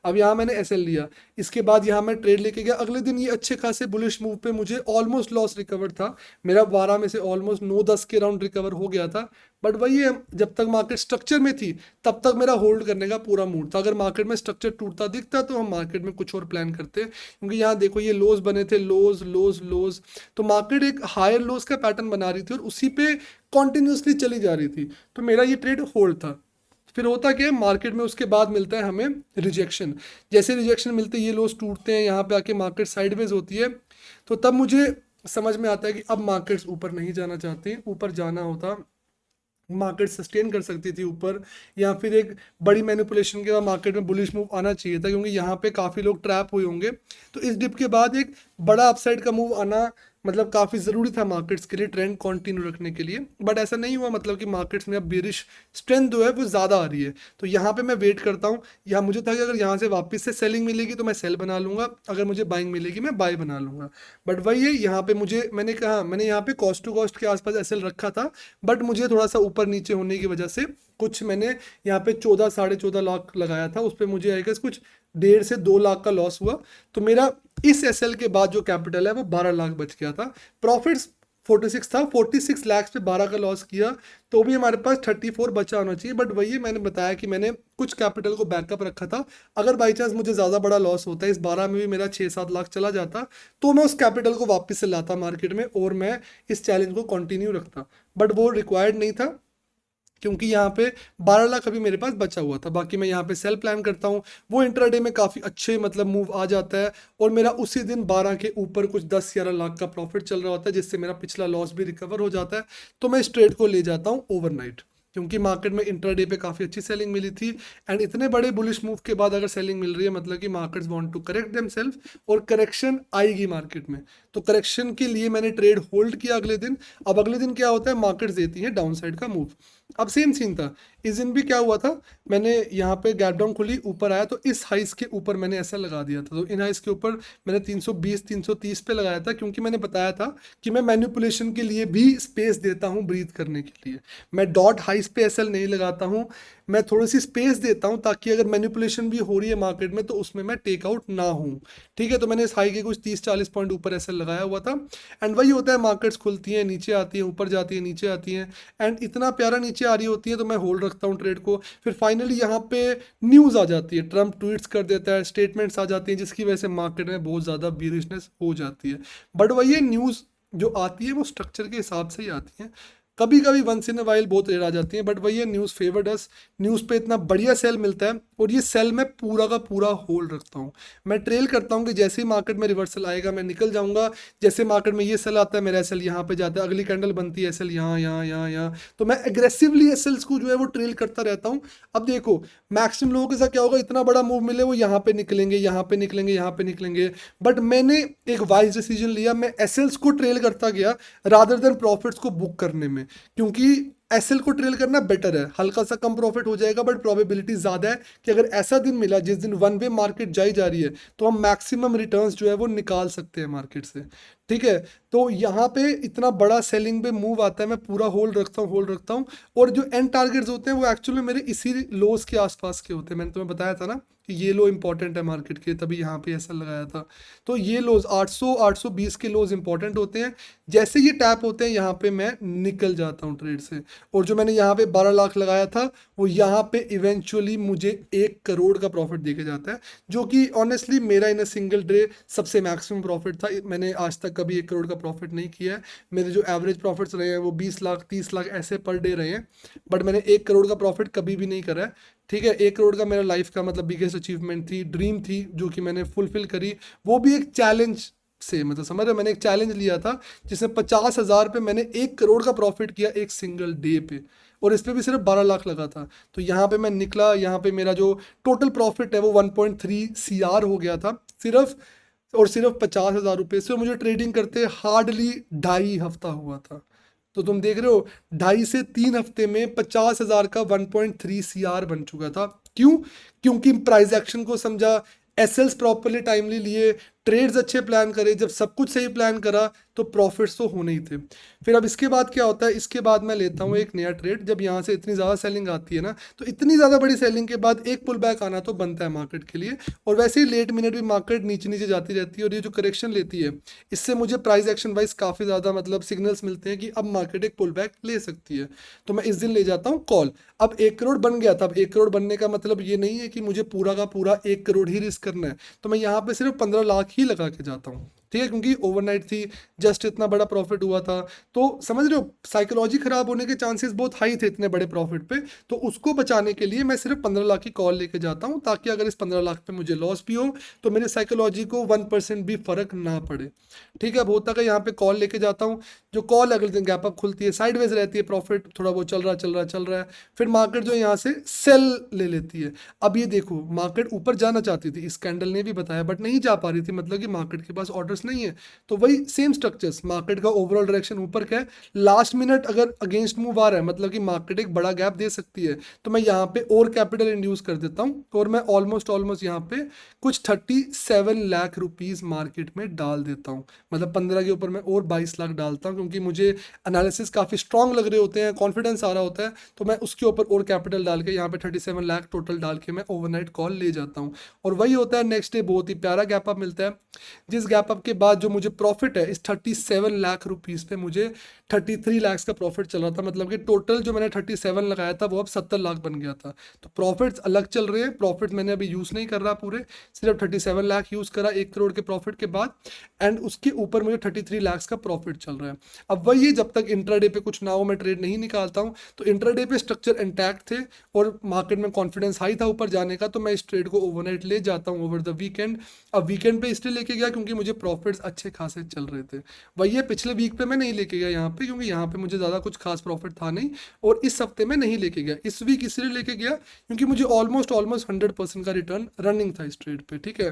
अब यहाँ मैंने एसएल लिया, इसके बाद यहाँ मैं ट्रेड लेके गया, अगले दिन ये अच्छे खासे बुलिश मूव पे मुझे ऑलमोस्ट लॉस रिकवर था, मेरा 12 में से ऑलमोस्ट 9-10 के राउंड रिकवर हो गया था। बट वही है, जब तक मार्केट स्ट्रक्चर में थी तब तक मेरा होल्ड करने का पूरा मूड था। अगर मार्केट में स्ट्रक्चर टूटता दिखता तो हम मार्केट में कुछ और प्लान करते, क्योंकि यहाँ देखो ये लोज बने थे, लोज लोज लोज, तो मार्केट एक हायर लोज का पैटर्न बना रही थी और उसी पे कॉन्टिन्यूसली चली जा रही थी, तो मेरा ये ट्रेड होल्ड था। फिर होता क्या है मार्केट में, उसके बाद मिलता है हमें रिजेक्शन। जैसे रिजेक्शन मिलते हैं, ये लोज टूटते हैं, यहाँ पे आके मार्केट साइडवेज होती है, तो तब मुझे समझ में आता है कि अब मार्केट्स ऊपर नहीं जाना चाहती, ऊपर जाना होता, मार्केट सस्टेन कर सकती थी ऊपर, या फिर एक बड़ी मैनिपुलेशन के बाद मार्केट में बुलिश मूव आना चाहिए था, क्योंकि यहाँ पे काफ़ी लोग ट्रैप हुए होंगे। तो इस डिप के बाद एक बड़ा अपसाइड का मूव आना मतलब काफ़ी ज़रूरी था मार्केट्स के लिए, ट्रेंड कंटिन्यू रखने के लिए, बट ऐसा नहीं हुआ। मतलब कि मार्केट्स में अब बेरिश स्ट्रेंथ जो है वो ज़्यादा आ रही है, तो यहाँ पे मैं वेट करता हूँ। यहाँ मुझे था कि अगर यहाँ से वापस से सेलिंग मिलेगी तो मैं सेल बना लूँगा, अगर मुझे बाइंग मिलेगी मैं बाय बना लूँगा। बट वही है, यहाँ पे मुझे मैंने कहा, मैंने यहाँ पे कॉस्ट टू कॉस्ट के आसपास एसएल रखा था, बट मुझे थोड़ा सा ऊपर नीचे होने की वजह से कुछ मैंने यहाँ पे 14-14.5 लाख लगाया था, उस पर मुझे आई गेस कुछ 1.5 से 2 लाख का लॉस हुआ। तो मेरा इस एसएल के बाद जो कैपिटल है वो 12 लाख बच गया था। प्रॉफिट्स 46 था, 46 लाख पे 12 का लॉस किया, तो भी हमारे पास 34 बचा होना चाहिए। बट वही मैंने बताया कि मैंने कुछ कैपिटल को बैकअप रखा था, अगर बाई चांस मुझे ज़्यादा बड़ा लॉस होता है, इस 12 में भी मेरा 6-7 लाख चला जाता, तो मैं उस कैपिटल को वापस से लाता मार्केट में और मैं इस चैलेंज को कंटिन्यू रखता, बट वो रिक्वायर्ड नहीं था, क्योंकि यहाँ पे 12 लाख अभी मेरे पास बचा हुआ था। बाकी मैं यहाँ पे सेल प्लान करता हूँ, वो इंट्राडे में काफ़ी अच्छे मतलब मूव आ जाता है, और मेरा उसी दिन 12 के ऊपर कुछ 10-11 लाख का प्रॉफिट चल रहा होता है, जिससे मेरा पिछला लॉस भी रिकवर हो जाता है। तो मैं इस ट्रेड को ले जाता हूँ ओवरनाइट, क्योंकि मार्केट में इंट्राडे पे काफ़ी अच्छी सेलिंग मिली थी, एंड इतने बड़े बुलिश मूव के बाद अगर सेलिंग मिल रही है, मतलब कि markets want to correct themselves, और करेक्शन आएगी मार्केट में, तो करेक्शन के लिए मैंने ट्रेड होल्ड किया अगले दिन। अब अगले दिन क्या होता है, मार्केट्स देती हैं डाउन साइड का मूव। अब सेम सीन था, इस दिन भी क्या हुआ था, मैंने यहाँ पे गैप डाउन खुली, ऊपर आया, तो इस हाइस के ऊपर मैंने ऐसा लगा दिया था, तो इन हाइस के ऊपर मैंने 320-330 पे लगाया था, क्योंकि मैंने बताया था कि मैं मैनिपुलेशन के लिए भी स्पेस देता हूँ ब्रीथ करने के लिए। मैं डॉट हाइस पे एसएल नहीं लगाता हूँ, मैं थोड़ी सी स्पेस देता हूँ, ताकि अगर मैनिपुलेशन भी हो रही है मार्केट में तो उसमें मैं टेक आउट ना हूँ, ठीक है। तो मैंने इस हाई के कुछ 30-40 पॉइंट ऊपर एसएल लगाया हुआ था, एंड वही होता है, मार्केट्स खुलती हैं, नीचे आती हैं, ऊपर जाती है, नीचे आती हैं, एंड इतना प्यारा नीचे आ रही होती है, तो मैं होल्ड रखता हूँ ट्रेड को। फिर फाइनली यहाँ पे न्यूज़ आ जाती है, ट्रम्प ट्वीट्स कर देता है, स्टेटमेंट्स आ जाती हैं, जिसकी वजह से मार्केट में बहुत ज़्यादा बीरिशनेस हो जाती है। बट वही न्यूज़ जो आती है वो स्ट्रक्चर के हिसाब से ही आती है, कभी कभी वंस इन अ वाइल बहुत रेयर आ जाती हैं, बट वही है, न्यूज़ फेवर्ड अस, न्यूज़ पे इतना बढ़िया सेल मिलता है, और ये सेल मैं पूरा का पूरा होल्ड रखता हूँ। मैं ट्रेल करता हूँ कि जैसे ही मार्केट में रिवर्सल आएगा मैं निकल जाऊँगा, जैसे मार्केट में ये सेल आता है मेरा एसएल यहाँ पे जाता है, अगली कैंडल बनती है एसएल यहाँ यहाँ यहाँ यहाँ, तो मैं एग्रेसिवली एसएल्स को जो है वो ट्रेल करता रहता हूँ। अब देखो मैक्सिमम लोगों के साथ क्या होगा, इतना बड़ा मूव मिले वो यहाँ पे निकलेंगे, यहाँ पे निकलेंगे, यहाँ पे निकलेंगे, बट मैंने एक वाइज डिसीजन लिया, मैं एसएल्स को ट्रेल करता गया रादर देन प्रॉफिट्स को बुक करने में, क्योंकि एसएल को ट्रेल करना बेटर है, हल्का सा कम प्रॉफिट हो जाएगा, बट प्रोबेबिलिटी ज़्यादा है कि अगर ऐसा दिन मिला जिस दिन वन वे मार्केट जाई जा रही है, तो हम मैक्सिमम रिटर्न्स जो है वो निकाल सकते हैं मार्केट से, ठीक है। तो यहाँ पे इतना बड़ा सेलिंग पे मूव आता है, मैं पूरा होल्ड रखता हूँ, और जो एंड टारगेट्स होते हैं वो एक्चुअली मेरे इसी लोस के आसपास के होते हैं। मैंने तुम्हें बताया था ना कि ये लो इंपॉर्टेंट है मार्केट के, तभी यहाँ पे ऐसा लगाया था। तो ये लोज 800-820 के लोज इंपॉर्टेंट होते हैं, जैसे ये टैप होते हैं यहाँ पे मैं निकल जाता हूँ ट्रेड से, और जो मैंने यहाँ पे 12 लाख लगाया था वो यहाँ पे इवेंचुअली मुझे 1 करोड़ का प्रॉफिट देके जाता है, जो कि ऑनेस्टली मेरा इन अ सिंगल डे सबसे मैक्सिमम प्रॉफिट था। मैंने आज तक कभी 1 करोड़ का प्रॉफिट नहीं किया है, मेरे जो एवरेज प्रॉफिट्स रहे हैं वो 20 लाख 30 लाख ऐसे पर डे रहे हैं, बट मैंने 1 करोड़ का प्रॉफिट कभी भी नहीं करा है, ठीक है। 1 करोड़ का मेरा लाइफ का मतलब बिगेस्ट अचीवमेंट थी, ड्रीम थी, जो कि मैंने फुलफिल करी, वो भी एक चैलेंज से, मतलब समझ रहे, मैंने एक चैलेंज लिया था जिसमें 50,000 पे मैंने 1 करोड़ का प्रॉफिट किया एक सिंगल डे पे, और इस पे भी सिर्फ 12 लाख लगा था। तो यहाँ पे मैं निकला, यहाँ पे मेरा जो टोटल प्रॉफिट है वो 1.3 CR हो गया था सिर्फ और सिर्फ 50,000 रुपये से। मुझे ट्रेडिंग करते हार्डली 2.5 हफ्ता हुआ था, तो तुम देख रहे हो 2.5 से 3 हफ्ते में 50,000 का 1.3 CR बन चुका था। क्यों? क्योंकि प्राइस एक्शन को समझा, एसएल्स प्रॉपरली टाइमली लिए, ट्रेड्स अच्छे प्लान करे, जब सब कुछ सही प्लान करा तो प्रॉफिट्स तो होने ही थे। फिर अब इसके बाद क्या होता है, इसके बाद मैं लेता हूँ एक नया ट्रेड। जब यहाँ से इतनी ज़्यादा सेलिंग आती है ना, तो इतनी ज़्यादा बड़ी सेलिंग के बाद एक पुल बैक आना तो बनता है मार्केट के लिए। और वैसे ही लेट मिनट भी मार्केट नीचे नीचे जाती रहती है, और ये जो करेक्शन लेती है इससे मुझे प्राइस एक्शन वाइज काफ़ी ज़्यादा मतलब सिग्नल्स मिलते हैं कि अब मार्केट एक पुल बैक ले सकती है। तो मैं इस दिन ले जाता हूँ कॉल। अब 1 करोड़ बन गया था। अब 1 करोड़ बनने का मतलब ये नहीं है कि मुझे पूरा का पूरा 1 करोड़ ही रिस्क करना है, तो मैं यहाँ पे सिर्फ 15 लाख ही लगा के जाता हूँ, ठीक है, क्योंकि ओवरनाइट थी, जस्ट इतना बड़ा प्रॉफिट हुआ था। तो समझ रहे हो, साइकोलॉजी खराब होने के चांसेस बहुत हाई थे इतने बड़े प्रॉफिट पे। तो उसको बचाने के लिए मैं सिर्फ 15 लाख की कॉल लेके जाता हूँ, ताकि अगर इस 15 लाख पे मुझे लॉस भी हो तो मेरे साइकोलॉजी को 1% भी फर्क ना पड़े, ठीक है। अब होता है यहाँ पे कॉल लेके जाता हूँ, जो कॉल अगले दिन गैप अप खुलती है, साइडवेज रहती है, प्रॉफिट थोड़ा बहुत चल रहा चल रहा चल रहा है, फिर मार्केट जो यहाँ से सेल ले लेती है। अब ये देखो, मार्केट ऊपर जाना चाहती थी, इस कैंडल ने भी बताया, बट नहीं जा पा रही थी, मतलब कि मार्केट के पास ऑर्डर्स नहीं है। तो वही सेम स्ट्रक्चर्स, मार्केट का ओवरऑल डायरेक्शन ऊपर का है, लास्ट मिनट अगर अगेंस्ट मूव आ रहा है, मतलब कि मार्केट एक बड़ा गैप दे सकती है, तो मैं यहाँ पे और कैपिटल इंड्यूस कर देता हूँ, और मैं ऑलमोस्ट यहाँ पे कुछ 37 लाख रुपीज मार्केट में डाल देता हूँ। मतलब 15 के ऊपर मैं और 22 लाख डालता हूँ, क्योंकि मुझे एनालिसिस काफ़ी स्ट्रांग लग रहे होते हैं, कॉन्फिडेंस आ रहा होता है, तो मैं उसके ऊपर और कैपिटल डाल के यहाँ पे 37 लाख टोटल डाल के मैं ओवरनाइट कॉल ले जाता हूँ। और वही होता है, नेक्स्ट डे बहुत ही प्यारा गैप अप मिलता है, जिस गैप अप के बाद जो मुझे प्रॉफिट है, इस 37 लाख रुपीज़ पे मुझे 33 लाख का प्रॉफिट चल रहा था। मतलब कि टोटल जो मैंने 37 लगाया था वो अब 70 लाख बन गया था। तो प्रॉफिट्स अलग चल रहे हैं, प्रॉफिट मैंने अभी यूज़ नहीं कर रहा पूरे, सिर्फ 37 लाख यूज़ करा 1 करोड़ के प्रॉफिट के बाद, एंड उसके ऊपर मुझे 33 लाख का प्रॉफिट चल रहा है। अब वही, जब तक इंट्राडे पे कुछ ना हो मैं ट्रेड नहीं निकालता हूँ। तो इंट्राडे पे स्ट्रक्चर इंटैक्ट थे और मार्केट में कॉन्फिडेंस हाई था ऊपर जाने का, तो मैं इस ट्रेड को ओवरनाइट ले जाता हूँ ओवर द वीकेंड। अब वीकेंड पे इसलिए लेके गया क्योंकि मुझे प्रॉफिट्स अच्छे खासे चल रहे थे। वही है, पिछले वीक पे मैं नहीं लेके गया यहाँ पे, क्योंकि यहाँ पे मुझे ज़्यादा कुछ खास प्रॉफिट था नहीं, और इस हफ्ते में नहीं लेके गया। इस वीक इसलिए लेके गया क्योंकि मुझे ऑलमोस्ट 100% का रिटर्न रनिंग था इस ट्रेड पे, ठीक है।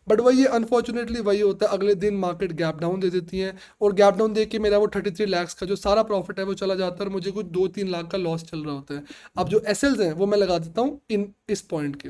बट वही अनफॉर्चुनेटली वही होता है, अगले दिन मार्केट गैप डाउन दे देती है, और गैप डाउन दे के मेरा वो 33 लाख का जो सारा प्रॉफिट है वो चला जाता है, और मुझे कुछ 2-3 लाख का लॉस चल रहा होता है। अब जो एसएल्स हैं वो मैं लगा देता हूँ इन इस पॉइंट के,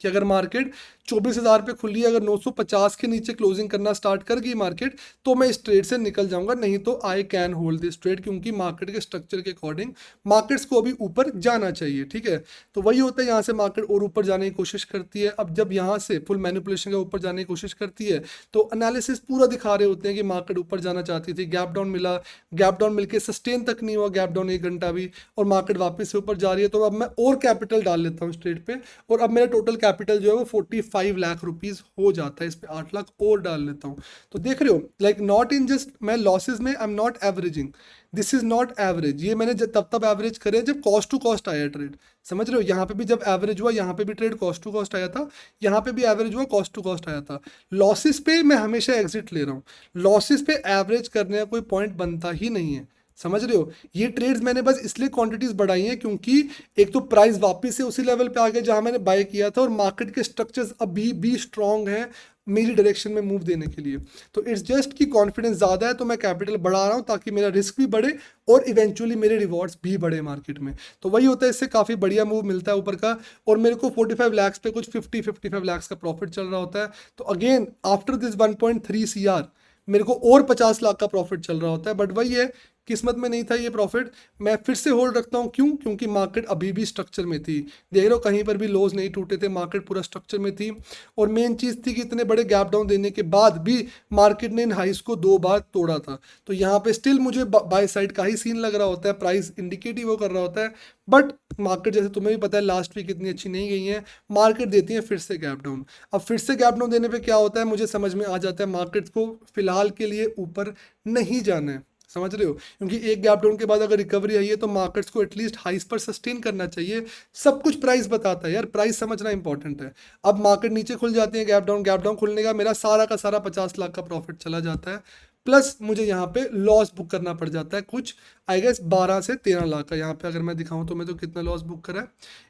कि अगर मार्केट 24,000 पे खुली है, अगर 950 के नीचे क्लोजिंग करना स्टार्ट कर गई मार्केट, तो मैं इस ट्रेड से निकल जाऊंगा, नहीं तो I can hold this trade, क्योंकि मार्केट के स्ट्रक्चर के अकॉर्डिंग मार्केट्स को अभी ऊपर जाना चाहिए, ठीक है। तो वही होता है, यहाँ से मार्केट और ऊपर जाने की कोशिश करती है। अब जब यहाँ से फुल मैनिपुलेशन के ऊपर जाने की कोशिश करती है, तो एनालिसिस पूरा दिखा रहे होते हैं कि मार्केट ऊपर जाना चाहती थी, गैप डाउन मिला, गैप डाउन मिलकर सस्टेन तक नहीं हुआ, गैप डाउन 1 घंटा भी, और मार्केट वापस से ऊपर जा रही है। तो अब मैं और कैपिटल डाल लेता हूँ इस ट्रेड पे, और अब मेरा टोटल कैपिटल जो है वो 45 लाख रुपीज हो जाता है। इस पे 8 लाख और डाल लेता हूँ। तो देख रहे हो, लाइक नॉट इन जस्ट मैं लॉसेज में, I am not averaging, this is not average. ये मैंने तब एवरेज करे जब कॉस्ट टू कॉस्ट आया ट्रेड, समझ रहे हो। यहाँ पे भी जब एवरेज हुआ, यहाँ पे भी ट्रेड कॉस्ट टू कॉस्ट आया था, यहाँ पे भी एवरेज हुआ, कॉस्ट टू कॉस्ट आया था। लॉसेस पे मैं हमेशा एग्जिट ले रहा हूँ, लॉसेस पे एवरेज करने का कोई पॉइंट बनता ही नहीं है, समझ रहे हो। ये ट्रेड्स मैंने बस इसलिए क्वांटिटीज बढ़ाई हैं क्योंकि एक तो प्राइस वापस से उसी लेवल पे आ गया जहां मैंने बाय किया था, और मार्केट के स्ट्रक्चर्स अभी भी स्ट्रांग हैं मेरी डायरेक्शन में मूव देने के लिए। तो इट्स जस्ट कि कॉन्फिडेंस ज़्यादा है, तो मैं कैपिटल बढ़ा रहा हूँ ताकि मेरा रिस्क भी बढ़े और इवेंचुअली मेरे रिवॉर्ड्स भी बढ़े मार्केट में। तो वही होता है, इससे काफ़ी बढ़िया मूव मिलता है ऊपर का। और मेरे को 45 लाख पे कुछ 55 लाख का प्रॉफिट चल रहा होता है। तो अगेन आफ्टर दिस 1.3 CR मेरे को और 50 लाख का प्रॉफिट चल रहा होता है। बट वही है, किस्मत में नहीं था ये प्रॉफिट, मैं फिर से होल्ड रखता हूँ। क्यों? क्योंकि मार्केट अभी भी स्ट्रक्चर में थी, देख रहे हो कहीं पर भी लोज नहीं टूटे थे, मार्केट पूरा स्ट्रक्चर में थी। और मेन चीज़ थी कि इतने बड़े गैप डाउन देने के बाद भी मार्केट ने इन हाइस को 2 बार तोड़ा था। तो यहाँ पे स्टिल मुझे बाय साइड का ही सीन लग रहा होता है, प्राइस इंडिकेटिव वो कर रहा होता है। बट मार्केट जैसे तुम्हें भी पता है लास्ट वीक इतनी अच्छी नहीं गई है, मार्केट देती है फिर से गैप डाउन। अब फिर से गैप डाउन देने पे क्या होता है, मुझे समझ में आ जाता है मार्केट को फिलहाल के लिए ऊपर नहीं जाना है, समझ रहे हो। क्योंकि एक गैप डाउन के बाद अगर रिकवरी आई है तो मार्केट्स को एटलीस्ट हाइस पर सस्टेन करना चाहिए। सब कुछ प्राइस बताता है यार, प्राइस समझना इंपॉर्टेंट है। अब मार्केट नीचे खुल जाती है, गैप डाउन खुलने का मेरा सारा का सारा 50 लाख का प्रॉफिट चला जाता है, प्लस मुझे यहाँ पे लॉस बुक करना पड़ जाता है कुछ आई गेस 12 से 13 लाख का। यहाँ पे अगर मैं दिखाऊं तो मैं तो कितना लॉस बुक करा है,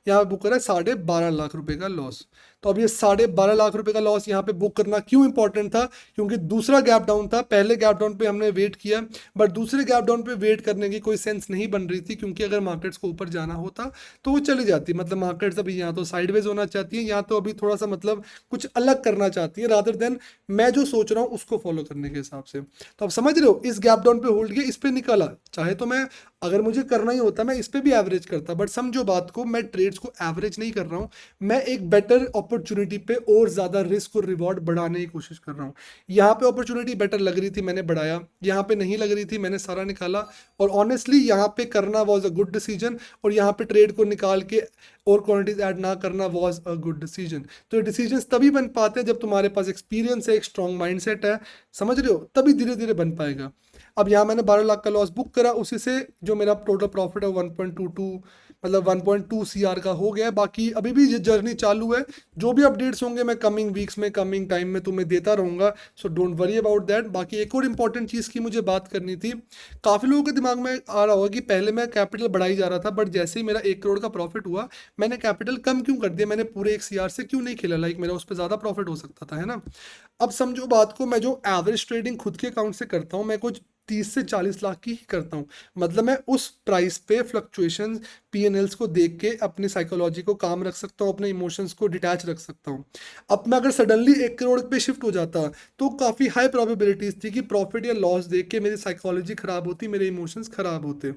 यहाँ पे बुक करा है 12.5 लाख रुपए का लॉस। तो तो अब ये 12.5 लाख रुपए का लॉस यहाँ पे बुक करना क्यों इंपॉर्टेंट था, क्योंकि दूसरा गैप डाउन था, पहले गैप डाउन पे हमने वेट किया, बट दूसरे गैप डाउन पे वेट करने की कोई सेंस नहीं बन रही थी, क्योंकि अगर मार्केट्स को ऊपर जाना होता तो वो चली जाती, मतलब मार्केट्स अभी यहाँ तो साइडवेज होना चाहती है, यहाँ तो अभी थोड़ा सा मतलब कुछ अलग करना चाहती है, रादर देन मैं जो सोच रहा हूँ उसको फॉलो करने के हिसाब से। तो आप समझ रहे हो, इस गैप डाउन पे होल्ड किया, इस पे निकाला, चाहे तो मैं, अगर मुझे करना ही होता मैं इस पे भी एवरेज करता, बट समझो बात को, मैं ट्रेड्स को एवरेज नहीं कर रहा हूँ, मैं एक बेटर अपॉर्चुनिटी पे और ज्यादा रिस्क और रिवॉर्ड बढ़ाने की कोशिश कर रहा हूँ। यहाँ पे अपॉर्चुनिटी बेटर लग रही थी, मैंने बढ़ाया, यहाँ पे नहीं लग रही थी, मैंने सारा निकाला, और ऑनेस्टली यहाँ पे करना वॉज अ गुड डिसीजन, और यहाँ पे ट्रेड को निकाल के और क्वांटिटीज ऐड ना करना वॉज अ गुड डिसीजन। तो ये डिसीजन तभी बन पाते हैं जब तुम्हारे पास एक्सपीरियंस है, एक स्ट्रॉन्ग माइंडसेट है, समझ रहे हो, तभी धीरे धीरे बन पाएगा। अब यहाँ मैंने 12 लाख का लॉस बुक करा, उसी से जो मेरा टोटल प्रॉफिट है 1.22 मतलब 1.2 CR का हो गया। बाकी अभी भी ये जर्नी चालू है, जो भी अपडेट्स होंगे मैं कमिंग वीक्स में, कमिंग टाइम में तुम्हें देता रहूंगा, so don't worry about that. बाकी एक और इंपॉर्टेंट चीज़ की मुझे बात करनी थी, काफ़ी लोगों के दिमाग में आ रहा होगा कि पहले मैं कैपिटल बढ़ाई जा रहा था, बट जैसे ही मेरा 1 करोड़ का प्रॉफिट हुआ, मैंने कैपिटल कम क्यों कर दिया, मैंने पूरे 1 CR से क्यों नहीं खेला, लाइक मेरा उस पर ज़्यादा प्रॉफिट हो सकता था, है ना। अब समझो बात को, मैं जो एवरेज ट्रेडिंग खुद के अकाउंट से करता हूँ, मैं कुछ 30 से 40 लाख की ही करता हूँ, मतलब मैं उस प्राइस पे फ्लक्चुएशन P&Ls को देख के अपनी साइकोलॉजी को काम रख सकता हूँ, अपने इमोशंस को डिटैच रख सकता हूँ। अब मैं अगर सडनली 1 करोड़ पे शिफ्ट हो जाता, तो काफ़ी हाई प्रोबेबिलिटीज थी कि प्रॉफिट या लॉस देख के मेरी साइकोलॉजी खराब होती, मेरे इमोशंस खराब होते।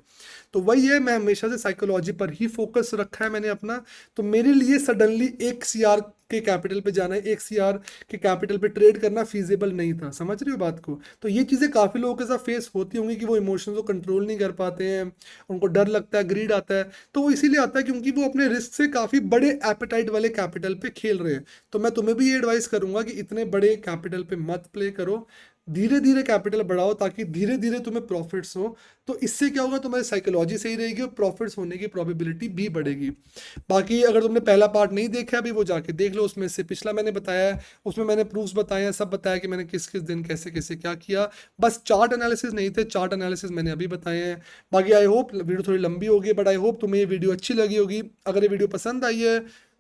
तो वही है, मैं हमेशा से साइकोलॉजी पर ही फोकस रखा है मैंने अपना। तो मेरे लिए सडनली 1 CR के कैपिटल पे जाना है, 1 CR के कैपिटल पे ट्रेड करना फीजिबल नहीं था, समझ रहे हो बात को। तो ये चीज़ें काफ़ी लोगों के साथ फेस होती होंगी कि वो इमोशंस को कंट्रोल नहीं कर पाते हैं, उनको डर लगता है, ग्रीड आता है, तो वो इसीलिए आता है क्योंकि वो अपने रिस्क से काफ़ी बड़े एपेटाइट वाले कैपिटल पे खेल रहे हैं। तो मैं तुम्हें भी ये एडवाइस करूंगा कि इतने बड़े कैपिटल पे मत प्ले करो, धीरे धीरे कैपिटल बढ़ाओ, ताकि धीरे धीरे तुम्हें प्रॉफिट्स हो। तो इससे क्या होगा, तुम्हारी साइकोलॉजी सही रहेगी और प्रॉफिट्स होने की प्रोबेबिलिटी भी बढ़ेगी। बाकी अगर तुमने पहला पार्ट नहीं देखा अभी, वो जाके देख लो, उसमें से पिछला मैंने बताया है, उसमें मैंने प्रूफ्स बताए हैं, सब बताया कि मैंने किस किस दिन कैसे कैसे क्या किया। बस चार्ट एनालिसिस नहीं थे, चार्ट एनालिसिस मैंने अभी बताए हैं। बाकी आई होप वीडियो थोड़ी लंबी होगी, बट आई होप तुम्हें ये वीडियो अच्छी लगी होगी। अगर ये वीडियो पसंद आई है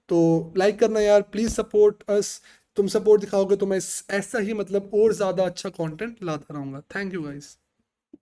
तो लाइक करना यार, प्लीज़ सपोर्ट अस। तुम सपोर्ट दिखाओगे तो मैं ऐसा ही मतलब और ज़्यादा अच्छा कंटेंट लाता रहूँगा। Thank you guys.